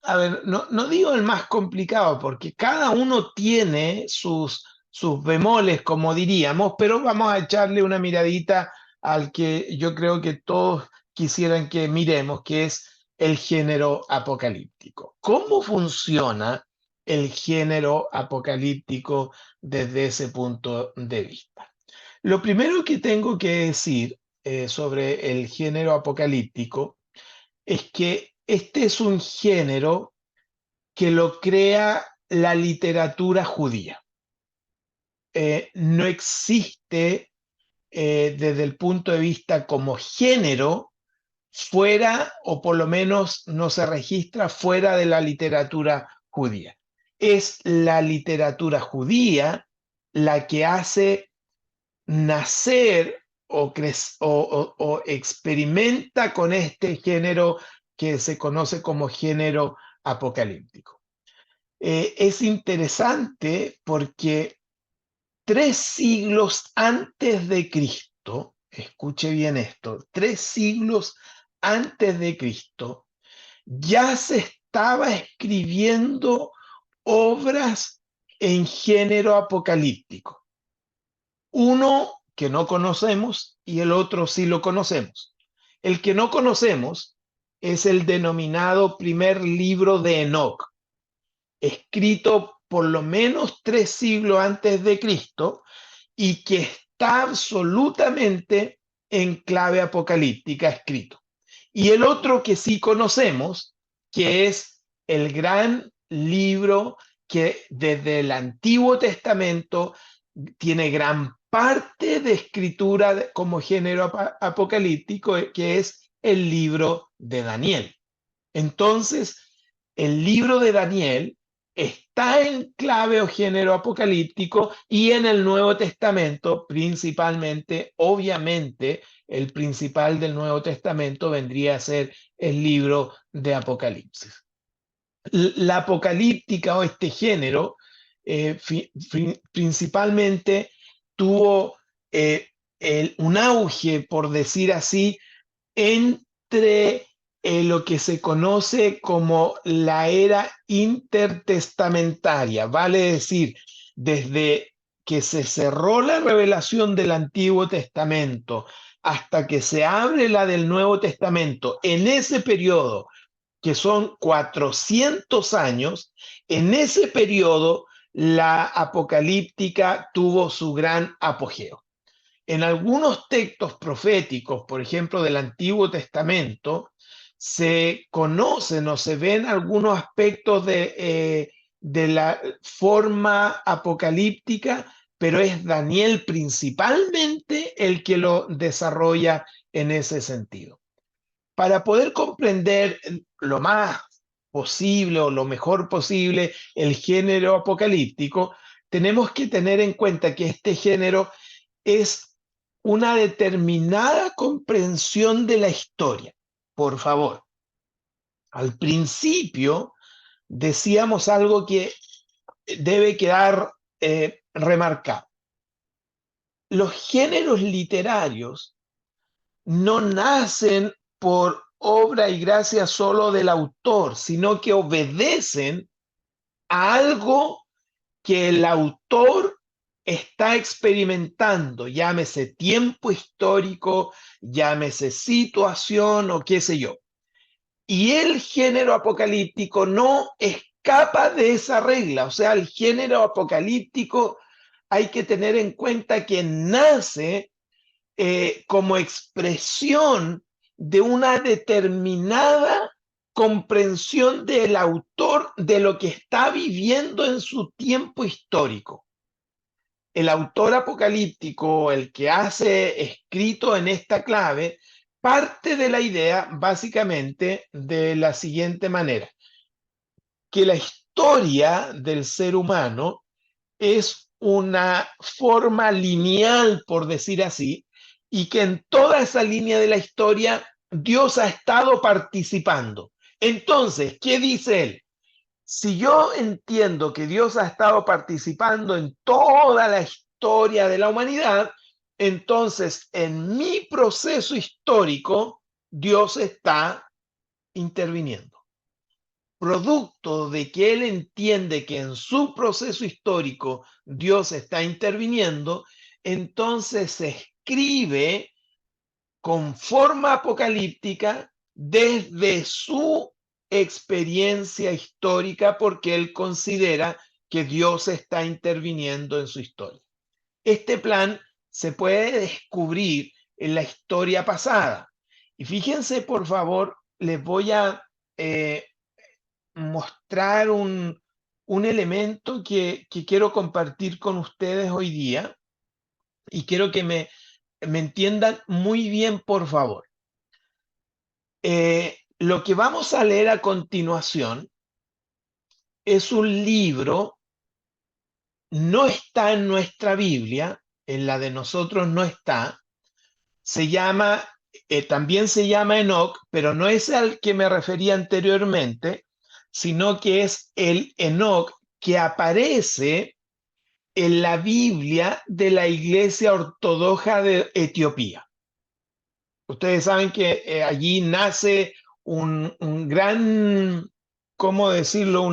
a ver, no digo el más complicado, porque cada uno tiene sus bemoles, como diríamos, pero vamos a echarle una miradita al que yo creo que todos quisieran que miremos, que es el género apocalíptico. ¿Cómo funciona el género apocalíptico desde ese punto de vista? Lo primero que tengo que decir sobre el género apocalíptico es que este es un género que lo crea la literatura judía. No existe desde el punto de vista como género fuera, o por lo menos no se registra fuera de la literatura judía. Es la literatura judía la que hace nacer o experimenta con este género que se conoce como género apocalíptico. Es interesante porque 3 siglos antes de Cristo, escuche bien esto, 3 siglos antes de Cristo, ya se estaba escribiendo obras en género apocalíptico. Uno que no conocemos y el otro sí lo conocemos. El que no conocemos es el denominado primer libro de Enoc, escrito por lo menos 3 siglos antes de Cristo y que está absolutamente en clave apocalíptica escrito. Y el otro que sí conocemos, que es el gran libro que desde el Antiguo Testamento tiene gran parte de escritura como género apocalíptico, que es el libro de Daniel. Entonces, el libro de Daniel está en clave o género apocalíptico y en el Nuevo Testamento, principalmente, obviamente, el principal del Nuevo Testamento vendría a ser el libro de Apocalipsis. La apocalíptica o este género principalmente tuvo un auge, por decir así, entre lo que se conoce como la era intertestamentaria, vale decir, desde que se cerró la revelación del Antiguo Testamento hasta que se abre la del Nuevo Testamento, en ese periodo, que son 400 años, en ese periodo la apocalíptica tuvo su gran apogeo. En algunos textos proféticos, por ejemplo, del Antiguo Testamento, se conocen o se ven algunos aspectos de la forma apocalíptica, pero es Daniel principalmente el que lo desarrolla en ese sentido. Para poder comprender lo más posible o lo mejor posible el género apocalíptico, tenemos que tener en cuenta que este género es una determinada comprensión de la historia. Por favor, al principio decíamos algo que debe quedar remarcado. Los géneros literarios no nacen por obra y gracia solo del autor, sino que obedecen a algo que el autor está experimentando, llámese tiempo histórico, llámese situación o qué sé yo. Y el género apocalíptico no escapa de esa regla. O sea, el género apocalíptico hay que tener en cuenta que nace como expresión de una determinada comprensión del autor de lo que está viviendo en su tiempo histórico. El autor apocalíptico, el que hace escrito en esta clave, parte de la idea básicamente de la siguiente manera. que la historia del ser humano es una forma lineal, por decir así, y que en toda esa línea de la historia Dios ha estado participando. Entonces, ¿qué dice él? Si yo entiendo que Dios ha estado participando en toda la historia de la humanidad, entonces en mi proceso histórico Dios está interviniendo. Producto de que él entiende que en su proceso histórico Dios está interviniendo, entonces se escribe con forma apocalíptica desde su experiencia histórica, porque él considera que Dios está interviniendo en su historia. Este plan se puede descubrir en la historia pasada. Y fíjense, por favor, les voy a mostrar un elemento que quiero compartir con ustedes hoy día y quiero que me entiendan muy bien, por favor. Lo que vamos a leer a continuación es un libro, no está en nuestra Biblia, en la de nosotros no está, también se llama Enoc, pero no es al que me refería anteriormente, sino que es el Enoc que aparece en la Biblia de la Iglesia Ortodoxa de Etiopía. Ustedes saben que allí nace un gran, ¿cómo decirlo?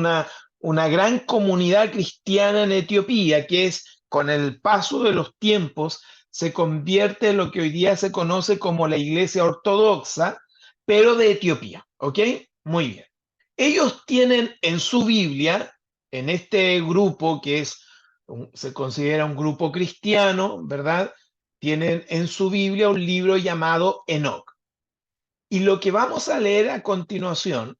Una gran comunidad cristiana en Etiopía, que es, con el paso de los tiempos, se convierte en lo que hoy día se conoce como la Iglesia Ortodoxa, pero de Etiopía, ¿ok? Muy bien. Ellos tienen en su Biblia, en este grupo que se considera un grupo cristiano, ¿verdad? Tienen en su Biblia un libro llamado Enoc. Y lo que vamos a leer a continuación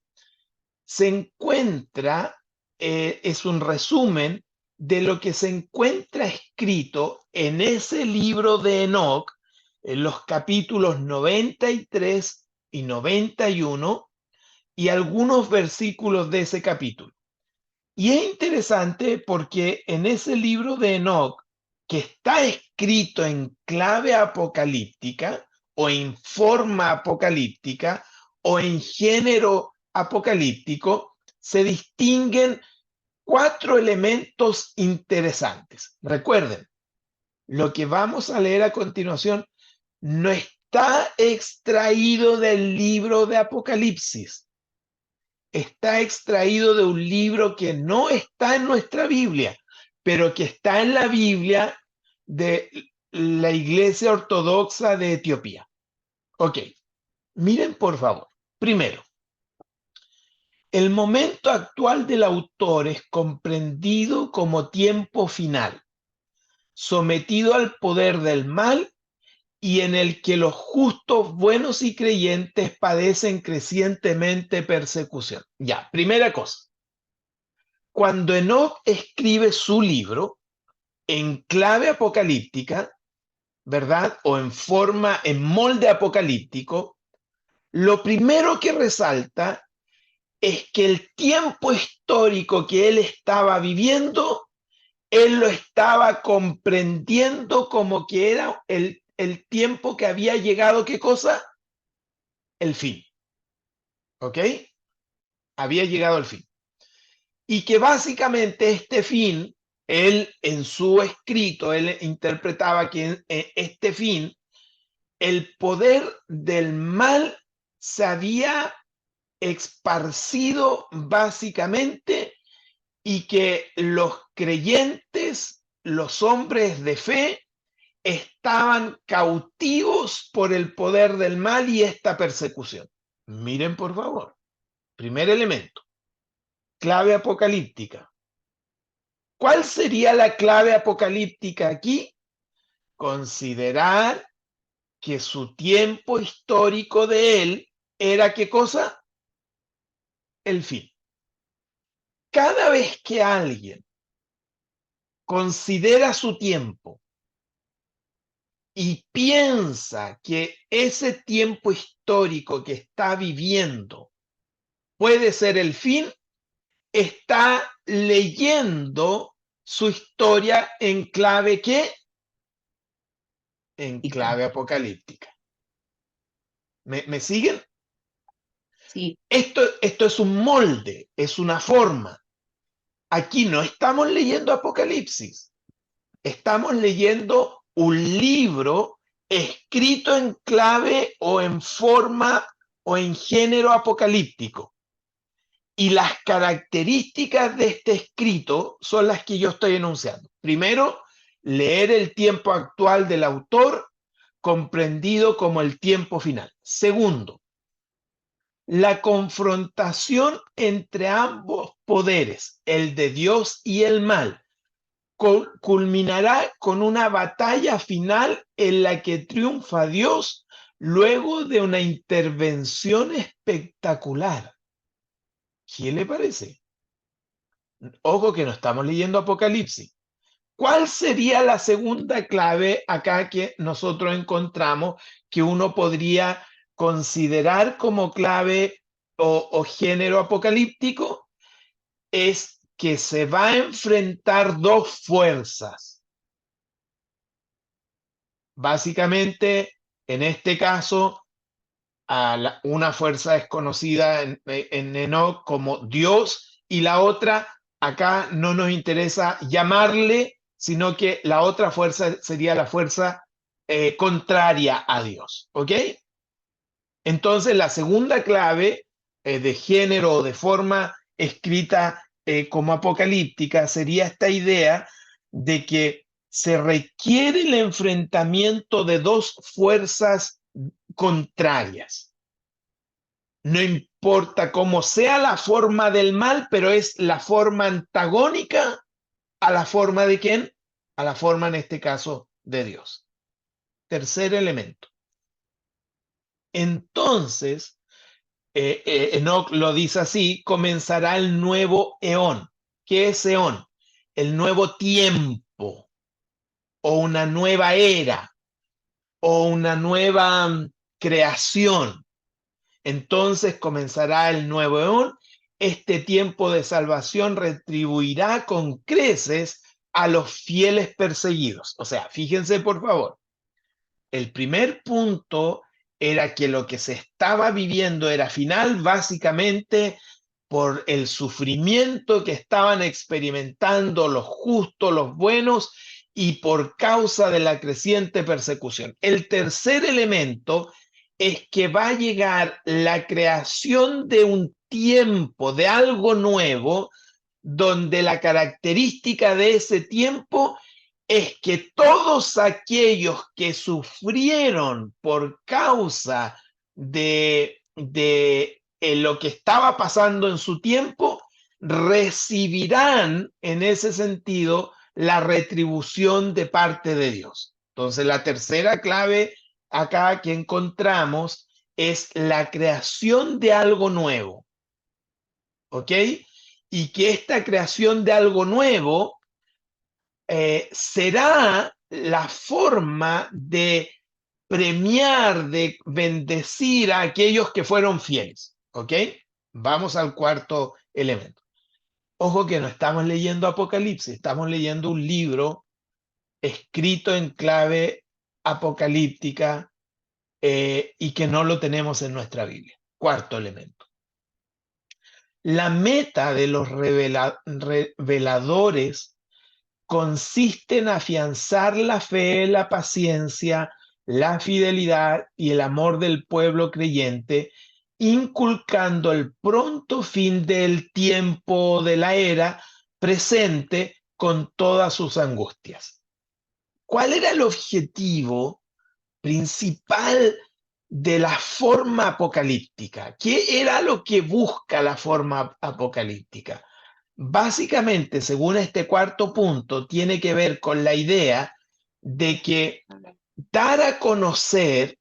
se encuentra, es un resumen de lo que se encuentra escrito en ese libro de Enoc, en los capítulos 93 y 91 y algunos versículos de ese capítulo. Y es interesante porque en ese libro de Enoc, que está escrito en clave apocalíptica o en forma apocalíptica o en género apocalíptico, se distinguen 4 elementos interesantes. Recuerden, lo que vamos a leer a continuación no está extraído del libro de Apocalipsis. Está extraído de un libro que no está en nuestra Biblia, pero que está en la Biblia de la Iglesia Ortodoxa de Etiopía. Ok, miren por favor. Primero, el momento actual del autor es comprendido como tiempo final, sometido al poder del mal y en el que los justos, buenos y creyentes padecen crecientemente persecución. Ya, primera cosa. Cuando Enoc escribe su libro en clave apocalíptica, ¿verdad? O en molde apocalíptico, lo primero que resalta es que el tiempo histórico que él estaba viviendo, él lo estaba comprendiendo como que era el tiempo que había llegado, ¿qué cosa? El fin. ¿Ok? Había llegado el fin. Y que básicamente este fin, él en su escrito, él interpretaba que este fin, el poder del mal se había esparcido básicamente y que los creyentes, los hombres de fe, estaban cautivos por el poder del mal y esta persecución. Miren, por favor, primer elemento, clave apocalíptica. ¿Cuál sería la clave apocalíptica aquí? Considerar que su tiempo histórico de él era, ¿qué cosa? El fin. Cada vez que alguien considera su tiempo y piensa que ese tiempo histórico que está viviendo puede ser el fin, está leyendo su historia en clave ¿qué? En clave apocalíptica. ¿Me siguen? Sí. Esto es un molde, es una forma. Aquí no estamos leyendo Apocalipsis, estamos leyendo un libro escrito en clave o en forma o en género apocalíptico. Y las características de este escrito son las que yo estoy enunciando. Primero, leer el tiempo actual del autor, comprendido como el tiempo final. Segundo, la confrontación entre ambos poderes, el de Dios y el mal, culminará con una batalla final en la que triunfa Dios luego de una intervención espectacular. ¿Qué le parece? Ojo que no estamos leyendo Apocalipsis. ¿Cuál sería la segunda clave acá que nosotros encontramos que uno podría considerar como clave o género apocalíptico? Es que se va a enfrentar dos fuerzas. Básicamente, en este caso, una fuerza desconocida en Enoch como Dios y la otra, acá no nos interesa llamarle, sino que la otra fuerza sería la fuerza contraria a Dios. ¿Ok? Entonces, la segunda clave de género o de forma escrita como apocalíptica sería esta idea de que se requiere el enfrentamiento de dos fuerzas contrarias. No importa cómo sea la forma del mal, pero es la forma antagónica a la forma de ¿quién? A la forma, en este caso, de Dios. Tercer elemento. Entonces, Enoch lo dice así, comenzará el nuevo eón. ¿Qué es eón? El nuevo tiempo, o una nueva era, o una nueva creación. Entonces comenzará el nuevo eón. Este tiempo de salvación retribuirá con creces a los fieles perseguidos. O sea, fíjense por favor, el primer punto era que lo que se estaba viviendo era final básicamente por el sufrimiento que estaban experimentando los justos, los buenos, y por causa de la creciente persecución. El tercer elemento es que va a llegar la creación de un tiempo, de algo nuevo, donde la característica de ese tiempo es que todos aquellos que sufrieron por causa de lo que estaba pasando en su tiempo, recibirán en ese sentido la retribución de parte de Dios. Entonces, la tercera clave acá que encontramos es la creación de algo nuevo. ¿Ok? Y que esta creación de algo nuevo será la forma de premiar, de bendecir a aquellos que fueron fieles. ¿Ok? Vamos al cuarto elemento. Ojo que no estamos leyendo Apocalipsis, estamos leyendo un libro escrito en clave apocalíptica y que no lo tenemos en nuestra Biblia. Cuarto elemento. La meta de los reveladores consiste en afianzar la fe, la paciencia, la fidelidad y el amor del pueblo creyente, inculcando el pronto fin del tiempo de la era presente con todas sus angustias. ¿Cuál era el objetivo principal de la forma apocalíptica? ¿Qué era lo que busca la forma apocalíptica? Básicamente, según este cuarto punto, tiene que ver con la idea de que dar a conocer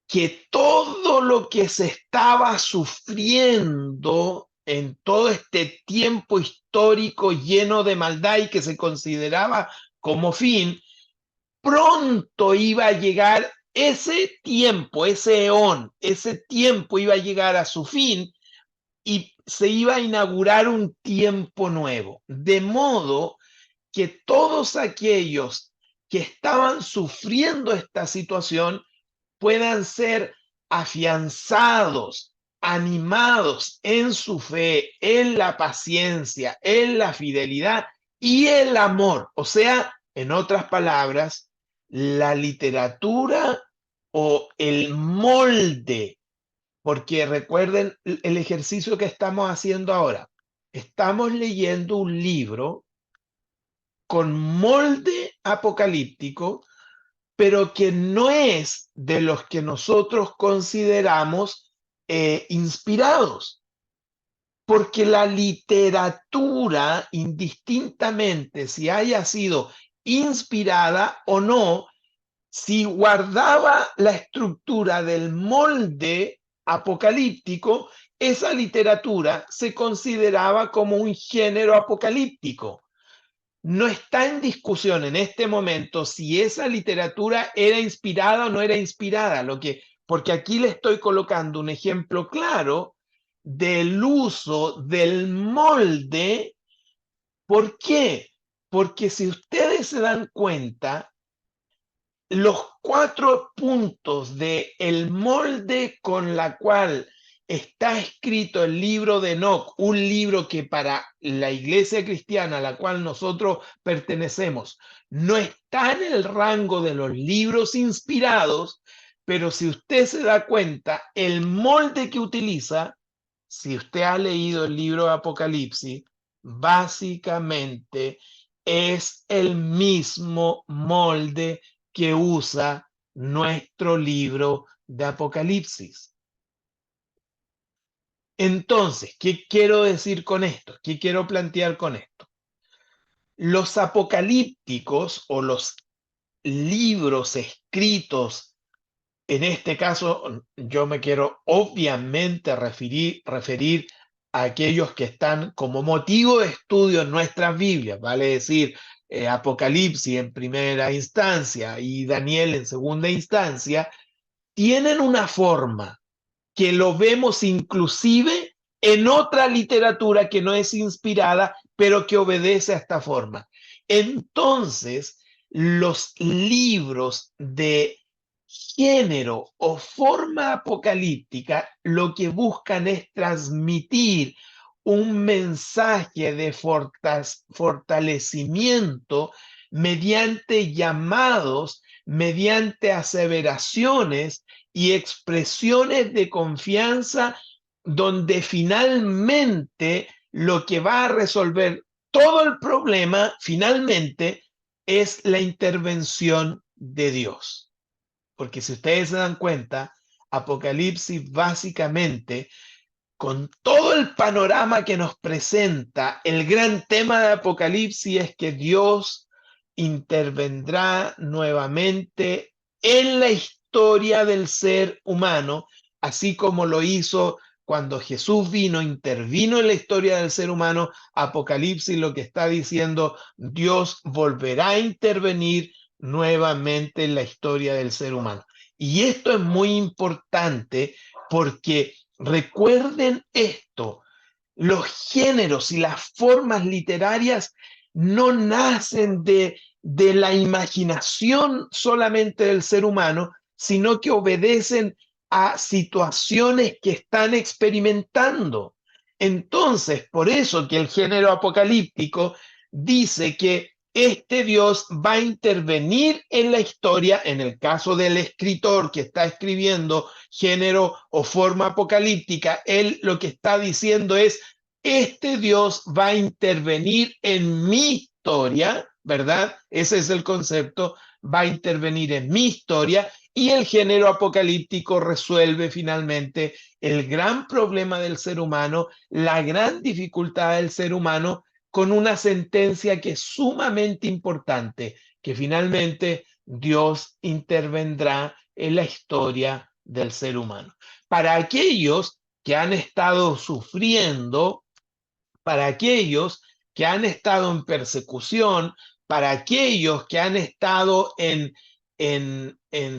que todo lo que se estaba sufriendo en todo este tiempo histórico lleno de maldad y que se consideraba como fin, pronto iba a llegar ese tiempo, ese eón, ese tiempo iba a llegar a su fin, y se iba a inaugurar un tiempo nuevo, de modo que todos aquellos que estaban sufriendo esta situación puedan ser afianzados, animados en su fe, en la paciencia, en la fidelidad y el amor. O sea, en otras palabras, la literatura o el molde, porque recuerden el ejercicio que estamos haciendo ahora. Estamos leyendo un libro con molde apocalíptico, pero que no es de los que nosotros consideramos inspirados. Porque la literatura, indistintamente si haya sido inspirada o no, si guardaba la estructura del molde apocalíptico, esa literatura se consideraba como un género apocalíptico. No está en discusión en este momento si esa literatura era inspirada o no era inspirada, porque aquí le estoy colocando un ejemplo claro del uso del molde. ¿Por qué? Porque si ustedes se dan cuenta, los 4 puntos del molde con la cual está escrito el libro de Enoc, un libro que para la iglesia cristiana a la cual nosotros pertenecemos no está en el rango de los libros inspirados, pero si usted se da cuenta, el molde que utiliza, si usted ha leído el libro de Apocalipsis, básicamente es el mismo molde que usa nuestro libro de Apocalipsis. Entonces, ¿qué quiero decir con esto? ¿Qué quiero plantear con esto? Los apocalípticos o los libros escritos, en este caso yo me quiero obviamente referir a aquellos que están como motivo de estudio en nuestras Biblias, vale decir, Apocalipsis en primera instancia y Daniel en segunda instancia, tienen una forma que lo vemos inclusive en otra literatura que no es inspirada, pero que obedece a esta forma. Entonces, los libros de género o forma apocalíptica lo que buscan es transmitir un mensaje de fortalecimiento mediante llamados, mediante aseveraciones y expresiones de confianza, donde finalmente lo que va a resolver todo el problema finalmente es la intervención de Dios. Porque si ustedes se dan cuenta, Apocalipsis básicamente, con todo el panorama que nos presenta, el gran tema de Apocalipsis es que Dios intervendrá nuevamente en la historia del ser humano, así como lo hizo cuando Jesús intervino en la historia del ser humano. Apocalipsis lo que está diciendo, Dios volverá a intervenir nuevamente en la historia del ser humano. Y esto es muy importante porque recuerden esto, los géneros y las formas literarias no nacen de la imaginación solamente del ser humano, sino que obedecen a situaciones que están experimentando. Entonces, por eso que el género apocalíptico dice que este Dios va a intervenir en la historia, en el caso del escritor que está escribiendo género o forma apocalíptica, él lo que está diciendo es, este Dios va a intervenir en mi historia, ¿verdad? Ese es el concepto, va a intervenir en mi historia, y el género apocalíptico resuelve finalmente el gran problema del ser humano, la gran dificultad del ser humano, con una sentencia que es sumamente importante, que finalmente Dios intervendrá en la historia del ser humano. Para aquellos que han estado sufriendo, para aquellos que han estado en persecución, para aquellos que han estado en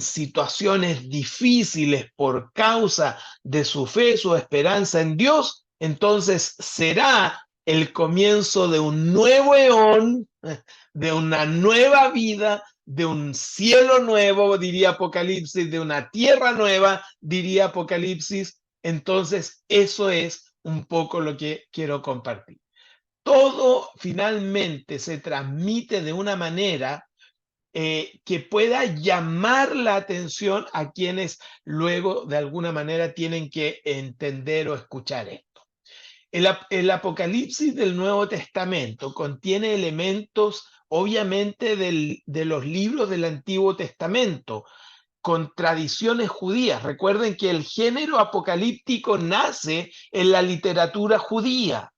situaciones difíciles por causa de su fe, su esperanza en Dios, Entonces será el comienzo de un nuevo eón, de una nueva vida, de un cielo nuevo, diría Apocalipsis, de una tierra nueva, diría Apocalipsis. Entonces eso es un poco lo que quiero compartir. Todo finalmente se transmite de una manera que pueda llamar la atención a quienes luego de alguna manera tienen que entender o escuchar esto. El Apocalipsis del Nuevo Testamento contiene elementos obviamente de los libros del Antiguo Testamento, con tradiciones judías. Recuerden que el género apocalíptico nace en la literatura judía.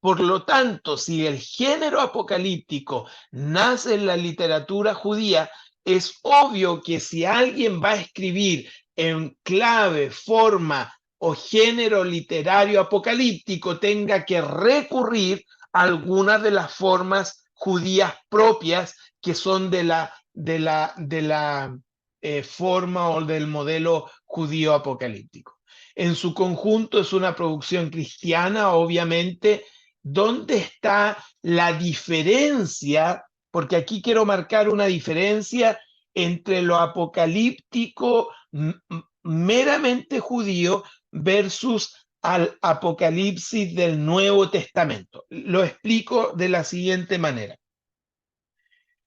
Por lo tanto, si el género apocalíptico nace en la literatura judía, es obvio que si alguien va a escribir en clave, forma o género literario apocalíptico, tenga que recurrir a algunas de las formas judías propias que son de la forma o del modelo judío apocalíptico. En su conjunto es una producción cristiana, obviamente. ¿Dónde está la diferencia? Porque aquí quiero marcar una diferencia entre lo apocalíptico meramente judío versus al Apocalipsis del Nuevo Testamento. Lo explico de la siguiente manera.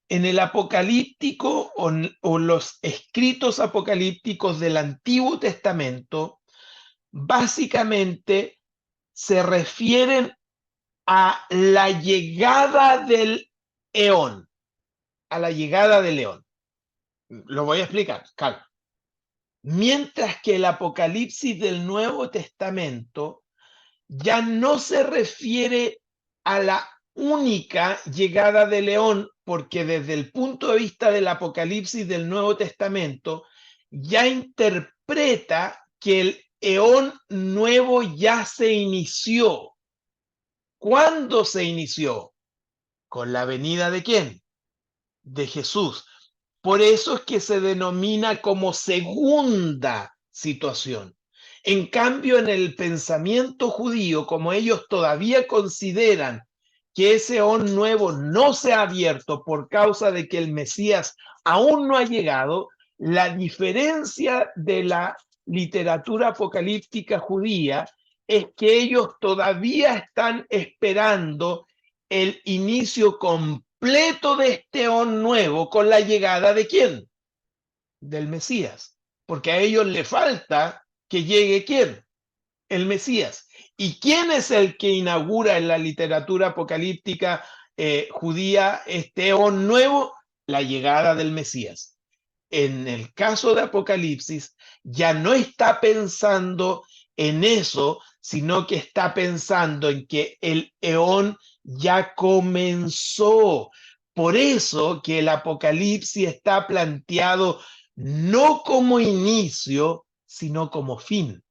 En el apocalíptico o los escritos apocalípticos del Antiguo Testamento, básicamente se refieren a la llegada del eón, a la llegada del eón. Lo voy a explicar, calma. Mientras que el Apocalipsis del Nuevo Testamento ya no se refiere a la única llegada del león, porque desde el punto de vista del Apocalipsis del Nuevo Testamento ya interpreta que el eón nuevo ya se inició. ¿Cuándo se inició? ¿Con la venida de quién? De Jesús. Por eso es que se denomina como segunda situación. En cambio, en el pensamiento judío, como ellos todavía consideran que ese eón nuevo no se ha abierto por causa de que el Mesías aún no ha llegado, la diferencia de la literatura apocalíptica judía es que ellos todavía están esperando el inicio completo de este eón nuevo con la llegada de ¿quién? Del Mesías. Porque a ellos le falta que llegue ¿quién? El Mesías. ¿Y quién es el que inaugura en la literatura apocalíptica judía este eón nuevo? La llegada del Mesías. En el caso de Apocalipsis, ya no está pensando en eso, sino que está pensando en que el eón ya comenzó. Por eso que el Apocalipsis está planteado no como inicio, sino como fin.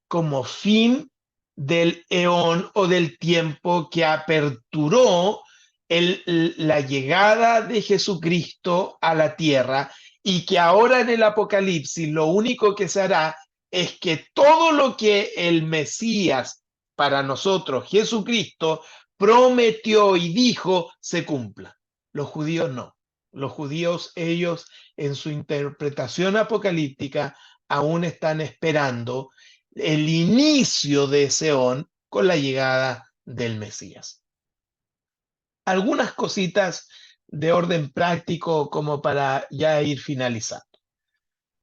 Como fin del eón o del tiempo que aperturó la llegada de Jesucristo a la tierra, y que ahora en el Apocalipsis lo único que se hará es que todo lo que el Mesías, para nosotros Jesucristo, prometió y dijo se cumpla. Los judíos no. Los judíos, ellos en su interpretación apocalíptica aún están esperando el inicio de ese eón con la llegada del Mesías. Algunas cositas de orden práctico como para ya ir finalizando.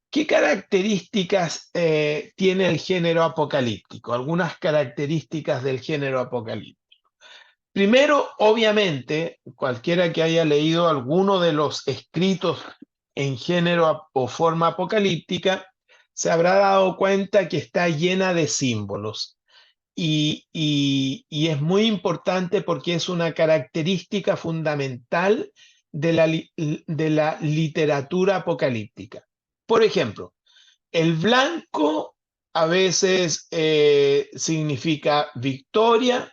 ¿Qué características tiene el género apocalíptico? Algunas características del género apocalíptico. Primero, obviamente, cualquiera que haya leído alguno de los escritos en género o forma apocalíptica se habrá dado cuenta que está llena de símbolos. Y es muy importante porque es una característica fundamental de la literatura apocalíptica. Por ejemplo, el blanco a veces significa victoria,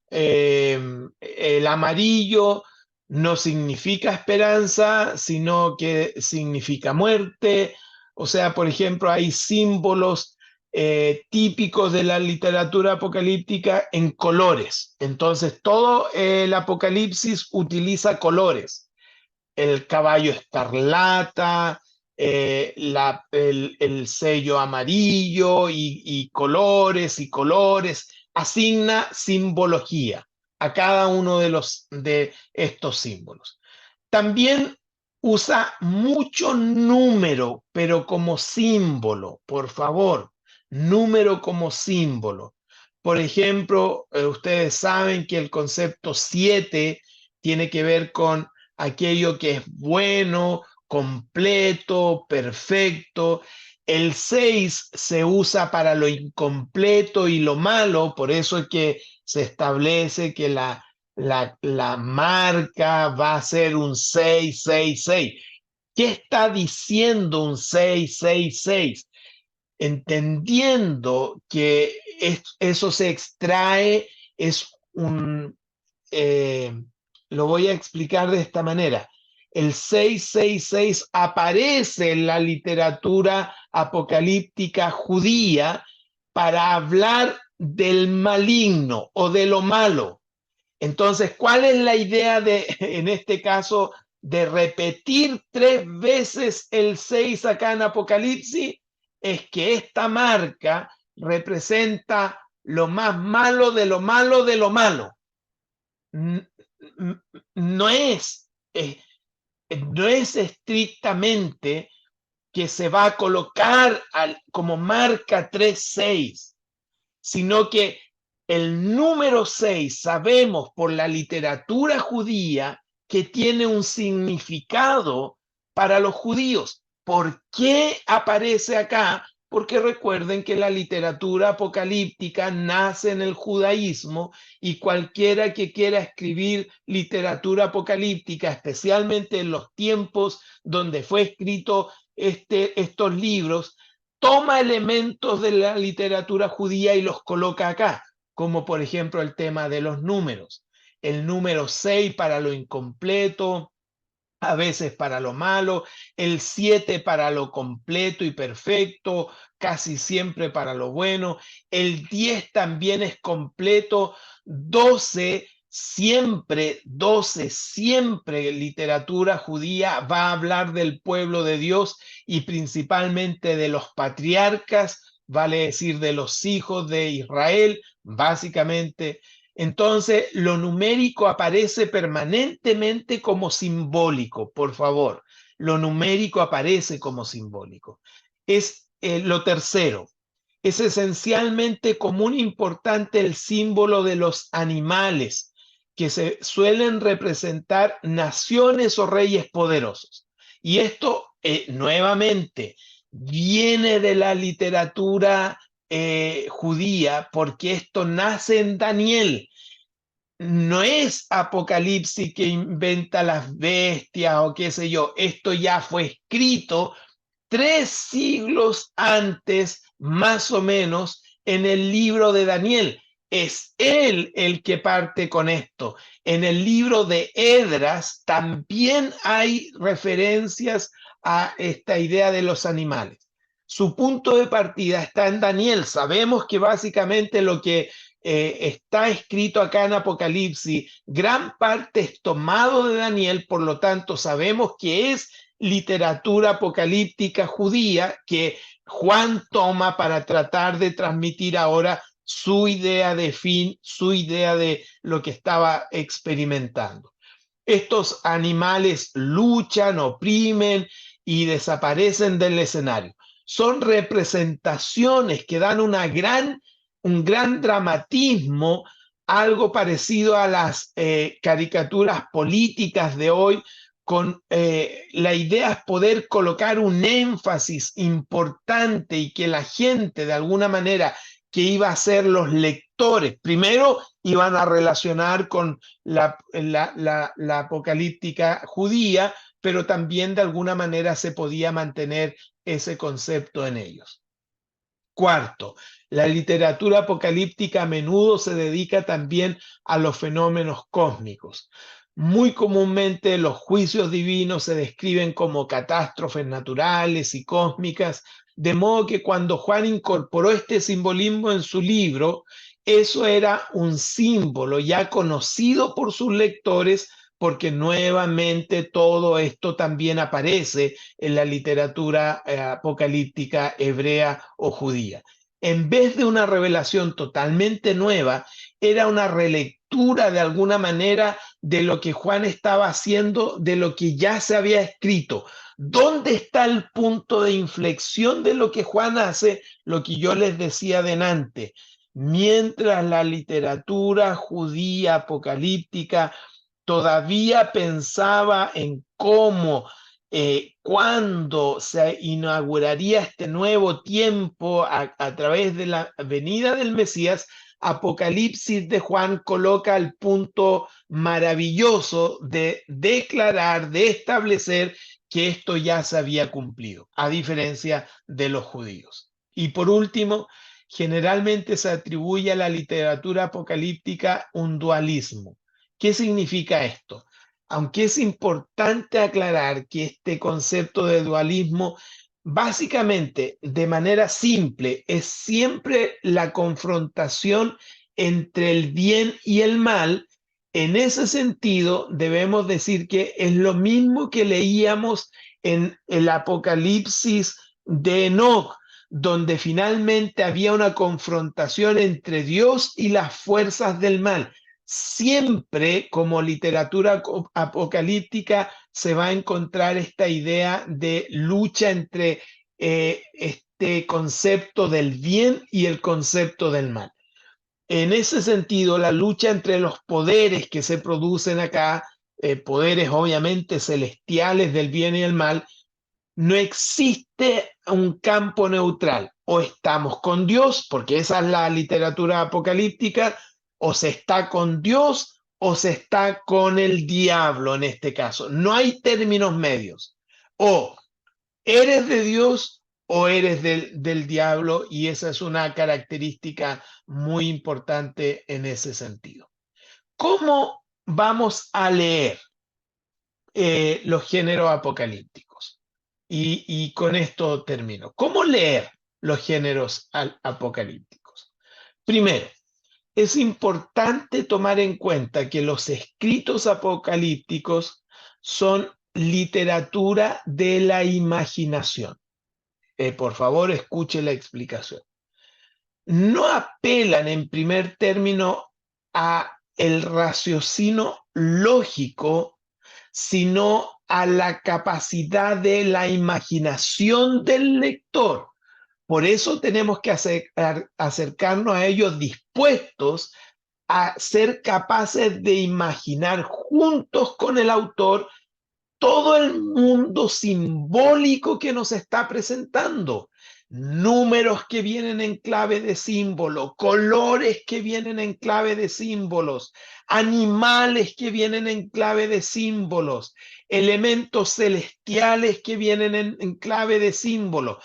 el amarillo no significa esperanza, sino que significa muerte. O sea, por ejemplo, hay símbolos típicos de la literatura apocalíptica en colores. Entonces, todo el Apocalipsis utiliza colores. El caballo escarlata, el sello amarillo y colores y colores, asigna simbología a cada uno de estos símbolos. También usa mucho número, pero como símbolo, por favor, número como símbolo. Por ejemplo, ustedes saben que el concepto 7 tiene que ver con aquello que es bueno, completo, perfecto. El 6 se usa para lo incompleto y lo malo, por eso es que se establece que la marca va a ser un 666. ¿Qué está diciendo un 666? Entendiendo que eso se extrae, es un... lo voy a explicar de esta manera. El 666 aparece en la literatura apocalíptica judía para hablar del maligno o de lo malo. Entonces, ¿cuál es la idea en este caso, de repetir 3 veces el 6 acá en Apocalipsis? Es que esta marca representa lo más malo de lo malo de lo malo. No es estrictamente que se va a colocar como marca 3-6, sino que el número 6 sabemos por la literatura judía que tiene un significado para los judíos. ¿Por qué aparece acá? Porque recuerden que la literatura apocalíptica nace en el judaísmo y cualquiera que quiera escribir literatura apocalíptica, especialmente en los tiempos donde fue escrito estos libros, toma elementos de la literatura judía y los coloca acá, como por ejemplo el tema de los números. El número 6 para lo incompleto, a veces para lo malo, el 7 para lo completo y perfecto, casi siempre para lo bueno, el 10 también es completo, 12 siempre literatura judía va a hablar del pueblo de Dios y principalmente de los patriarcas, vale decir de los hijos de Israel, básicamente. Entonces, lo numérico aparece permanentemente como simbólico, por favor. Lo numérico aparece como simbólico. Es lo tercero. Es esencialmente común e importante el símbolo de los animales, que se suelen representar naciones o reyes poderosos. Y esto, nuevamente, viene de la literatura judía, porque esto nace en Daniel. No es Apocalipsis que inventa las bestias o qué sé yo. Esto ya fue escrito 3 siglos antes, más o menos, en el libro de Daniel. Es él el que parte con esto. En el libro de Esdras también hay referencias a esta idea de los animales. Su punto de partida está en Daniel. Sabemos que básicamente lo que está escrito acá en Apocalipsis, gran parte es tomado de Daniel, por lo tanto sabemos que es literatura apocalíptica judía que Juan toma para tratar de transmitir ahora su idea de fin, su idea de lo que estaba experimentando. Estos animales luchan, oprimen y desaparecen del escenario. Son representaciones que dan un gran dramatismo, algo parecido a las caricaturas políticas de hoy, con la idea es poder colocar un énfasis importante y que la gente de alguna manera que iba a ser los lectores, primero iban a relacionar con la apocalíptica judía, pero también de alguna manera se podía mantener ese concepto en ellos. Cuarto, la literatura apocalíptica a menudo se dedica también a los fenómenos cósmicos. Muy comúnmente los juicios divinos se describen como catástrofes naturales y cósmicas, de modo que cuando Juan incorporó este simbolismo en su libro, eso era un símbolo ya conocido por sus lectores, porque nuevamente todo esto también aparece en la literatura apocalíptica hebrea o judía. En vez de una revelación totalmente nueva, era una relectura de alguna manera de lo que Juan estaba haciendo, de lo que ya se había escrito. ¿Dónde está el punto de inflexión de lo que Juan hace? Lo que yo les decía delante. Mientras la literatura judía apocalíptica todavía pensaba en cómo, cuándo se inauguraría este nuevo tiempo a través de la venida del Mesías, Apocalipsis de Juan coloca el punto maravilloso de declarar, de establecer que esto ya se había cumplido, a diferencia de los judíos. Y por último, generalmente se atribuye a la literatura apocalíptica un dualismo. ¿Qué significa esto? Aunque es importante aclarar que este concepto de dualismo, básicamente, de manera simple, es siempre la confrontación entre el bien y el mal. En ese sentido, debemos decir que es lo mismo que leíamos en el Apocalipsis de Enoc, donde finalmente había una confrontación entre Dios y las fuerzas del mal. Siempre, como literatura apocalíptica, se va a encontrar esta idea de lucha entre este concepto del bien y el concepto del mal. En ese sentido, la lucha entre los poderes que se producen acá, poderes obviamente celestiales del bien y el mal, no existe un campo neutral. O estamos con Dios, porque esa es la literatura apocalíptica, o se está con Dios o se está con el diablo en este caso. No hay términos medios. O eres de Dios o eres del diablo, y esa es una característica muy importante en ese sentido. ¿Cómo vamos a leer los géneros apocalípticos? Y con esto termino. ¿Cómo leer los géneros apocalípticos? Primero, es importante tomar en cuenta que los escritos apocalípticos son literatura de la imaginación. Por favor, escuche la explicación. No apelan en primer término a el raciocinio lógico, sino a la capacidad de la imaginación del lector. Por eso tenemos que acercarnos a ellos dispuestos a ser capaces de imaginar juntos con el autor todo el mundo simbólico que nos está presentando. Números que vienen en clave de símbolo, colores que vienen en clave de símbolos, animales que vienen en clave de símbolos, elementos celestiales que vienen en clave de símbolo.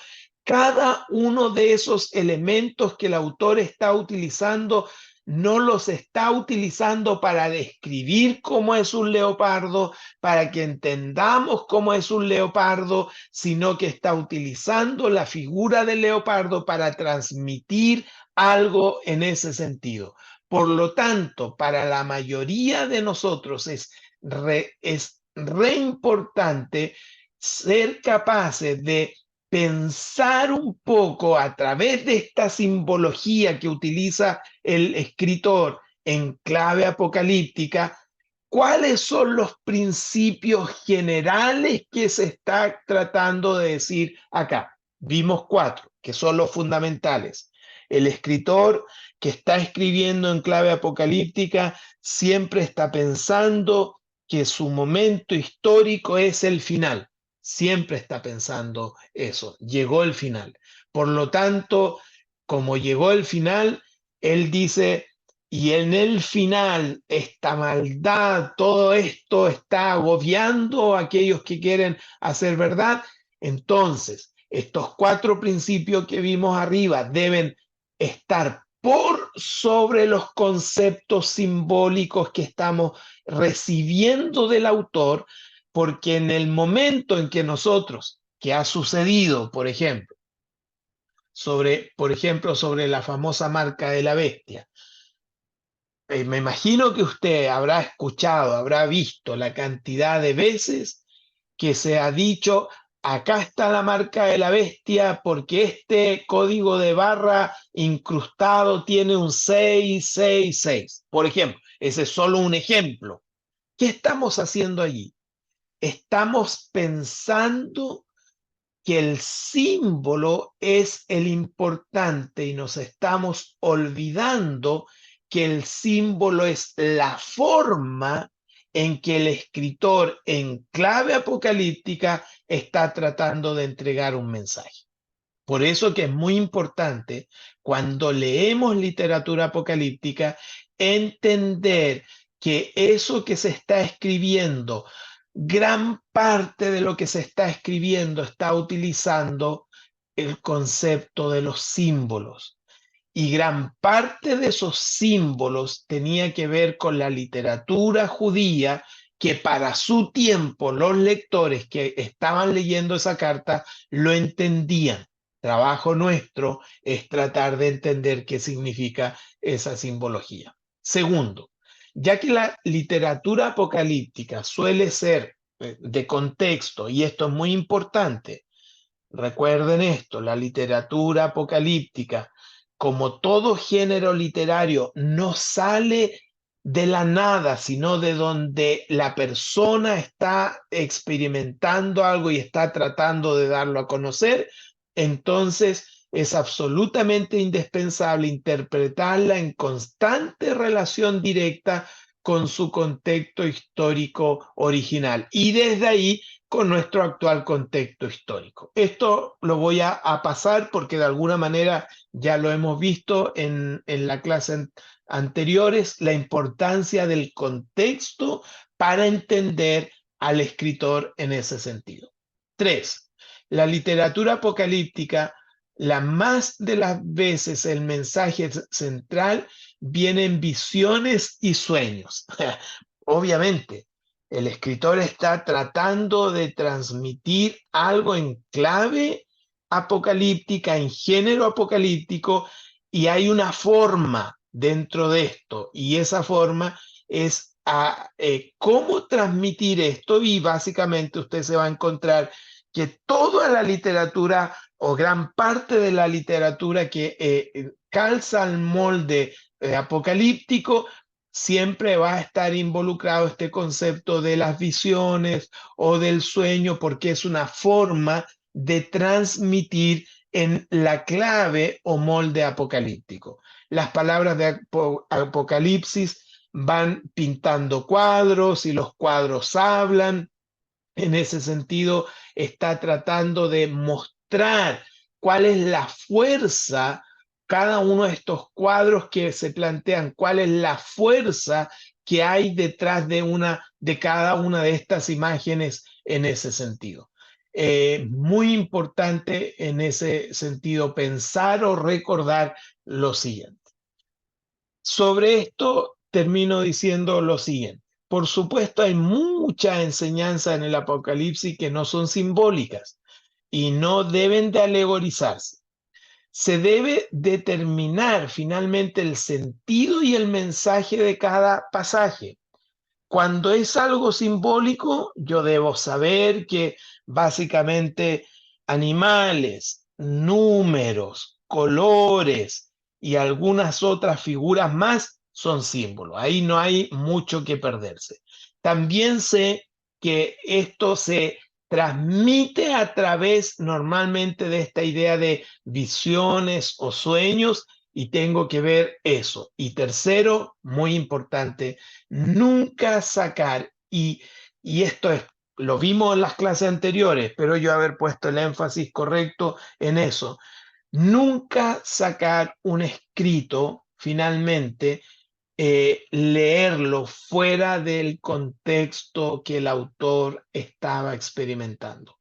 Cada uno de esos elementos que el autor está utilizando no los está utilizando para describir cómo es un leopardo, para que entendamos cómo es un leopardo, sino que está utilizando la figura del leopardo para transmitir algo en ese sentido. Por lo tanto, para la mayoría de nosotros es re importante ser capaces de pensar un poco a través de esta simbología que utiliza el escritor en clave apocalíptica, cuáles son los principios generales que se está tratando de decir acá. Vimos 4, que son los fundamentales. El escritor que está escribiendo en clave apocalíptica siempre está pensando que su momento histórico es el final. Siempre está pensando eso, llegó el final. Por lo tanto, como llegó el final, él dice, y en el final, esta maldad, todo esto está agobiando a aquellos que quieren hacer verdad. Entonces, estos 4 principios que vimos arriba deben estar por sobre los conceptos simbólicos que estamos recibiendo del autor, porque en el momento en que nosotros, que ha sucedido, por ejemplo, sobre, por ejemplo, sobre la famosa marca de la bestia. Me imagino que usted habrá escuchado, habrá visto la cantidad de veces que se ha dicho, acá está la marca de la bestia porque este código de barra incrustado tiene un 666. Por ejemplo, ese es solo un ejemplo. ¿Qué estamos haciendo allí? Estamos pensando que el símbolo es el importante y nos estamos olvidando que el símbolo es la forma en que el escritor en clave apocalíptica está tratando de entregar un mensaje. Por eso que es muy importante cuando leemos literatura apocalíptica entender que eso que se está escribiendo, gran parte de lo que se está escribiendo está utilizando el concepto de los símbolos. Y gran parte de esos símbolos tenía que ver con la literatura judía que para su tiempo los lectores que estaban leyendo esa carta lo entendían. Trabajo nuestro es tratar de entender qué significa esa simbología. Segundo, ya que la literatura apocalíptica suele ser de contexto, y esto es muy importante, recuerden esto, la literatura apocalíptica, como todo género literario, no sale de la nada, sino de donde la persona está experimentando algo y está tratando de darlo a conocer, entonces es absolutamente indispensable interpretarla en constante relación directa con su contexto histórico original. Y desde ahí con nuestro actual contexto histórico. Esto lo voy a pasar porque de alguna manera ya lo hemos visto en la clase anteriores, la importancia del contexto para entender al escritor en ese sentido. 3. La literatura apocalíptica, la más de las veces el mensaje central viene en visiones y sueños. Obviamente, el escritor está tratando de transmitir algo en clave apocalíptica, en género apocalíptico, y hay una forma dentro de esto, y esa forma es cómo transmitir esto, y básicamente usted se va a encontrar que toda la literatura o gran parte de la literatura que calza al molde apocalíptico siempre va a estar involucrado este concepto de las visiones o del sueño, porque es una forma de transmitir en la clave o molde apocalíptico. Las palabras de Apocalipsis van pintando cuadros y los cuadros hablan. En ese sentido, está tratando de mostrar cuál es la fuerza, cada uno de estos cuadros que se plantean, cuál es la fuerza que hay detrás de cada una de estas imágenes en ese sentido. Muy importante en ese sentido pensar o recordar lo siguiente. Sobre esto termino diciendo lo siguiente. Por supuesto, hay mucha enseñanza en el Apocalipsis que no son simbólicas y no deben de alegorizarse. Se debe determinar finalmente el sentido y el mensaje de cada pasaje. Cuando es algo simbólico, yo debo saber que básicamente animales, números, colores y algunas otras figuras más son símbolos. Ahí no hay mucho que perderse. También sé que esto se transmite a través normalmente de esta idea de visiones o sueños y tengo que ver eso. Y tercero, muy importante, nunca sacar, y esto es, lo vimos en las clases anteriores, pero yo haber puesto el énfasis correcto en eso, nunca sacar un escrito, finalmente, leerlo fuera del contexto que el autor estaba experimentando.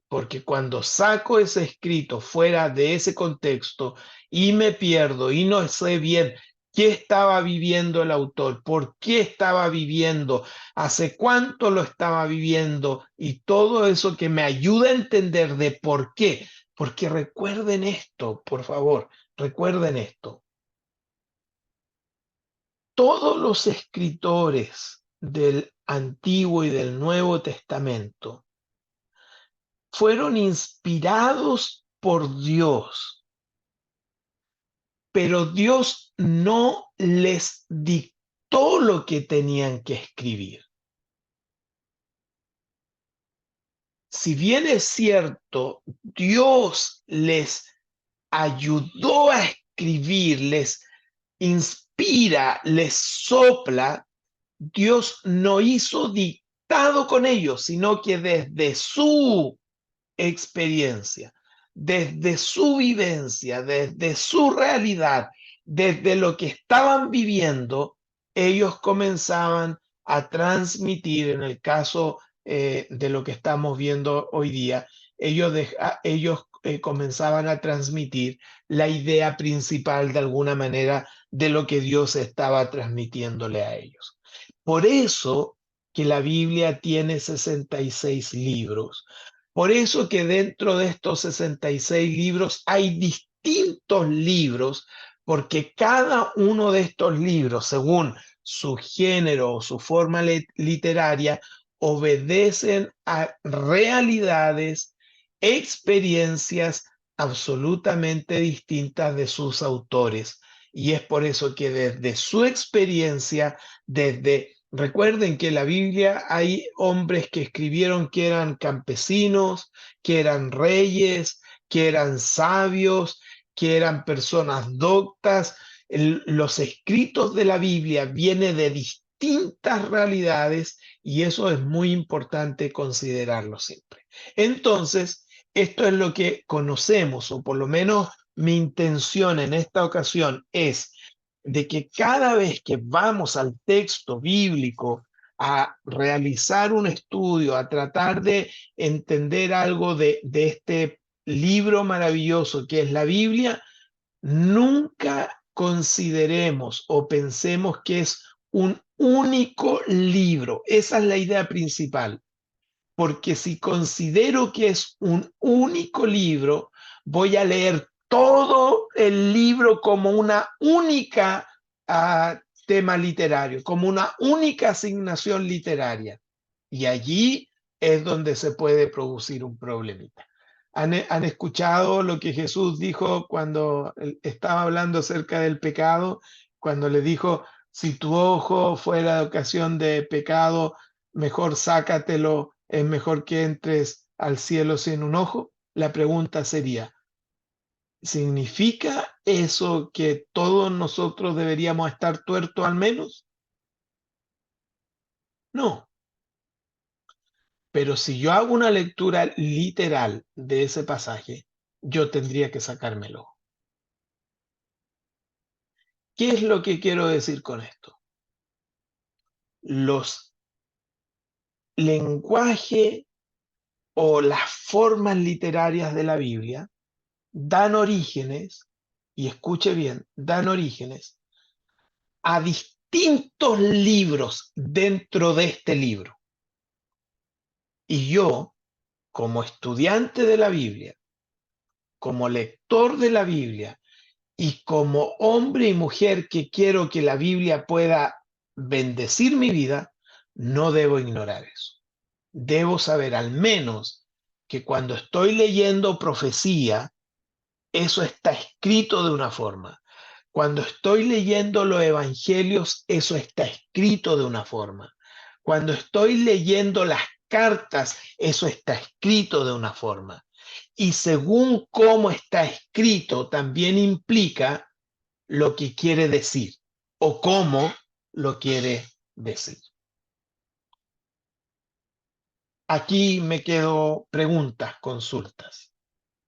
Porque cuando saco ese escrito fuera de ese contexto y me pierdo y no sé bien qué estaba viviendo el autor, por qué estaba viviendo, hace cuánto lo estaba viviendo y todo eso que me ayuda a entender de por qué Porque recuerden esto, por favor, recuerden esto. Todos los escritores del Antiguo y del Nuevo Testamento fueron inspirados por Dios, pero Dios no les dictó lo que tenían que escribir. Si bien es cierto, Dios les ayudó a escribir, les inspira, les sopla, Dios no hizo dictado con ellos, sino que desde su experiencia, desde su vivencia, desde su realidad, desde lo que estaban viviendo, ellos comenzaban a transmitir, en el caso de lo que estamos viendo hoy día, ellos comenzaban a transmitir la idea principal de alguna manera de lo que Dios estaba transmitiéndole a ellos. Por eso que la Biblia tiene 66 libros. Por eso que dentro de estos 66 libros hay distintos libros, porque cada uno de estos libros, según su género o su forma literaria, obedecen a realidades, experiencias absolutamente distintas de sus autores. Y es por eso que desde su experiencia, recuerden que en la Biblia hay hombres que escribieron que eran campesinos, que eran reyes, que eran sabios, que eran personas doctas. Los escritos de la Biblia vienen de distintas realidades y eso es muy importante considerarlo siempre. Entonces, esto es lo que conocemos, o por lo menos mi intención en esta ocasión es de que cada vez que vamos al texto bíblico a realizar un estudio, a tratar de entender algo de este libro maravilloso que es la Biblia, nunca consideremos o pensemos que es un único libro. Esa es la idea principal. Porque si considero que es un único libro, voy a leer todo el libro como una única tema literario, como una única asignación literaria. Y allí es donde se puede producir un problemita. ¿Han escuchado lo que Jesús dijo cuando estaba hablando acerca del pecado? Cuando le dijo, si tu ojo fuera de ocasión de pecado, mejor sácatelo, es mejor que entres al cielo sin un ojo. La pregunta sería, ¿significa eso que todos nosotros deberíamos estar tuertos al menos? No. Pero si yo hago una lectura literal de ese pasaje, yo tendría que sacármelo. ¿Qué es lo que quiero decir con esto? Los lenguajes o las formas literarias de la Biblia dan orígenes, y escuche bien, dan orígenes a distintos libros dentro de este libro. Y yo, como estudiante de la Biblia, como lector de la Biblia y como hombre y mujer que quiero que la Biblia pueda bendecir mi vida, no debo ignorar eso. Debo saber al menos que cuando estoy leyendo profecía, eso está escrito de una forma. Cuando estoy leyendo los evangelios, eso está escrito de una forma. Cuando estoy leyendo las cartas, eso está escrito de una forma. Y según cómo está escrito, también implica lo que quiere decir o cómo lo quiere decir. Aquí me quedo preguntas, consultas.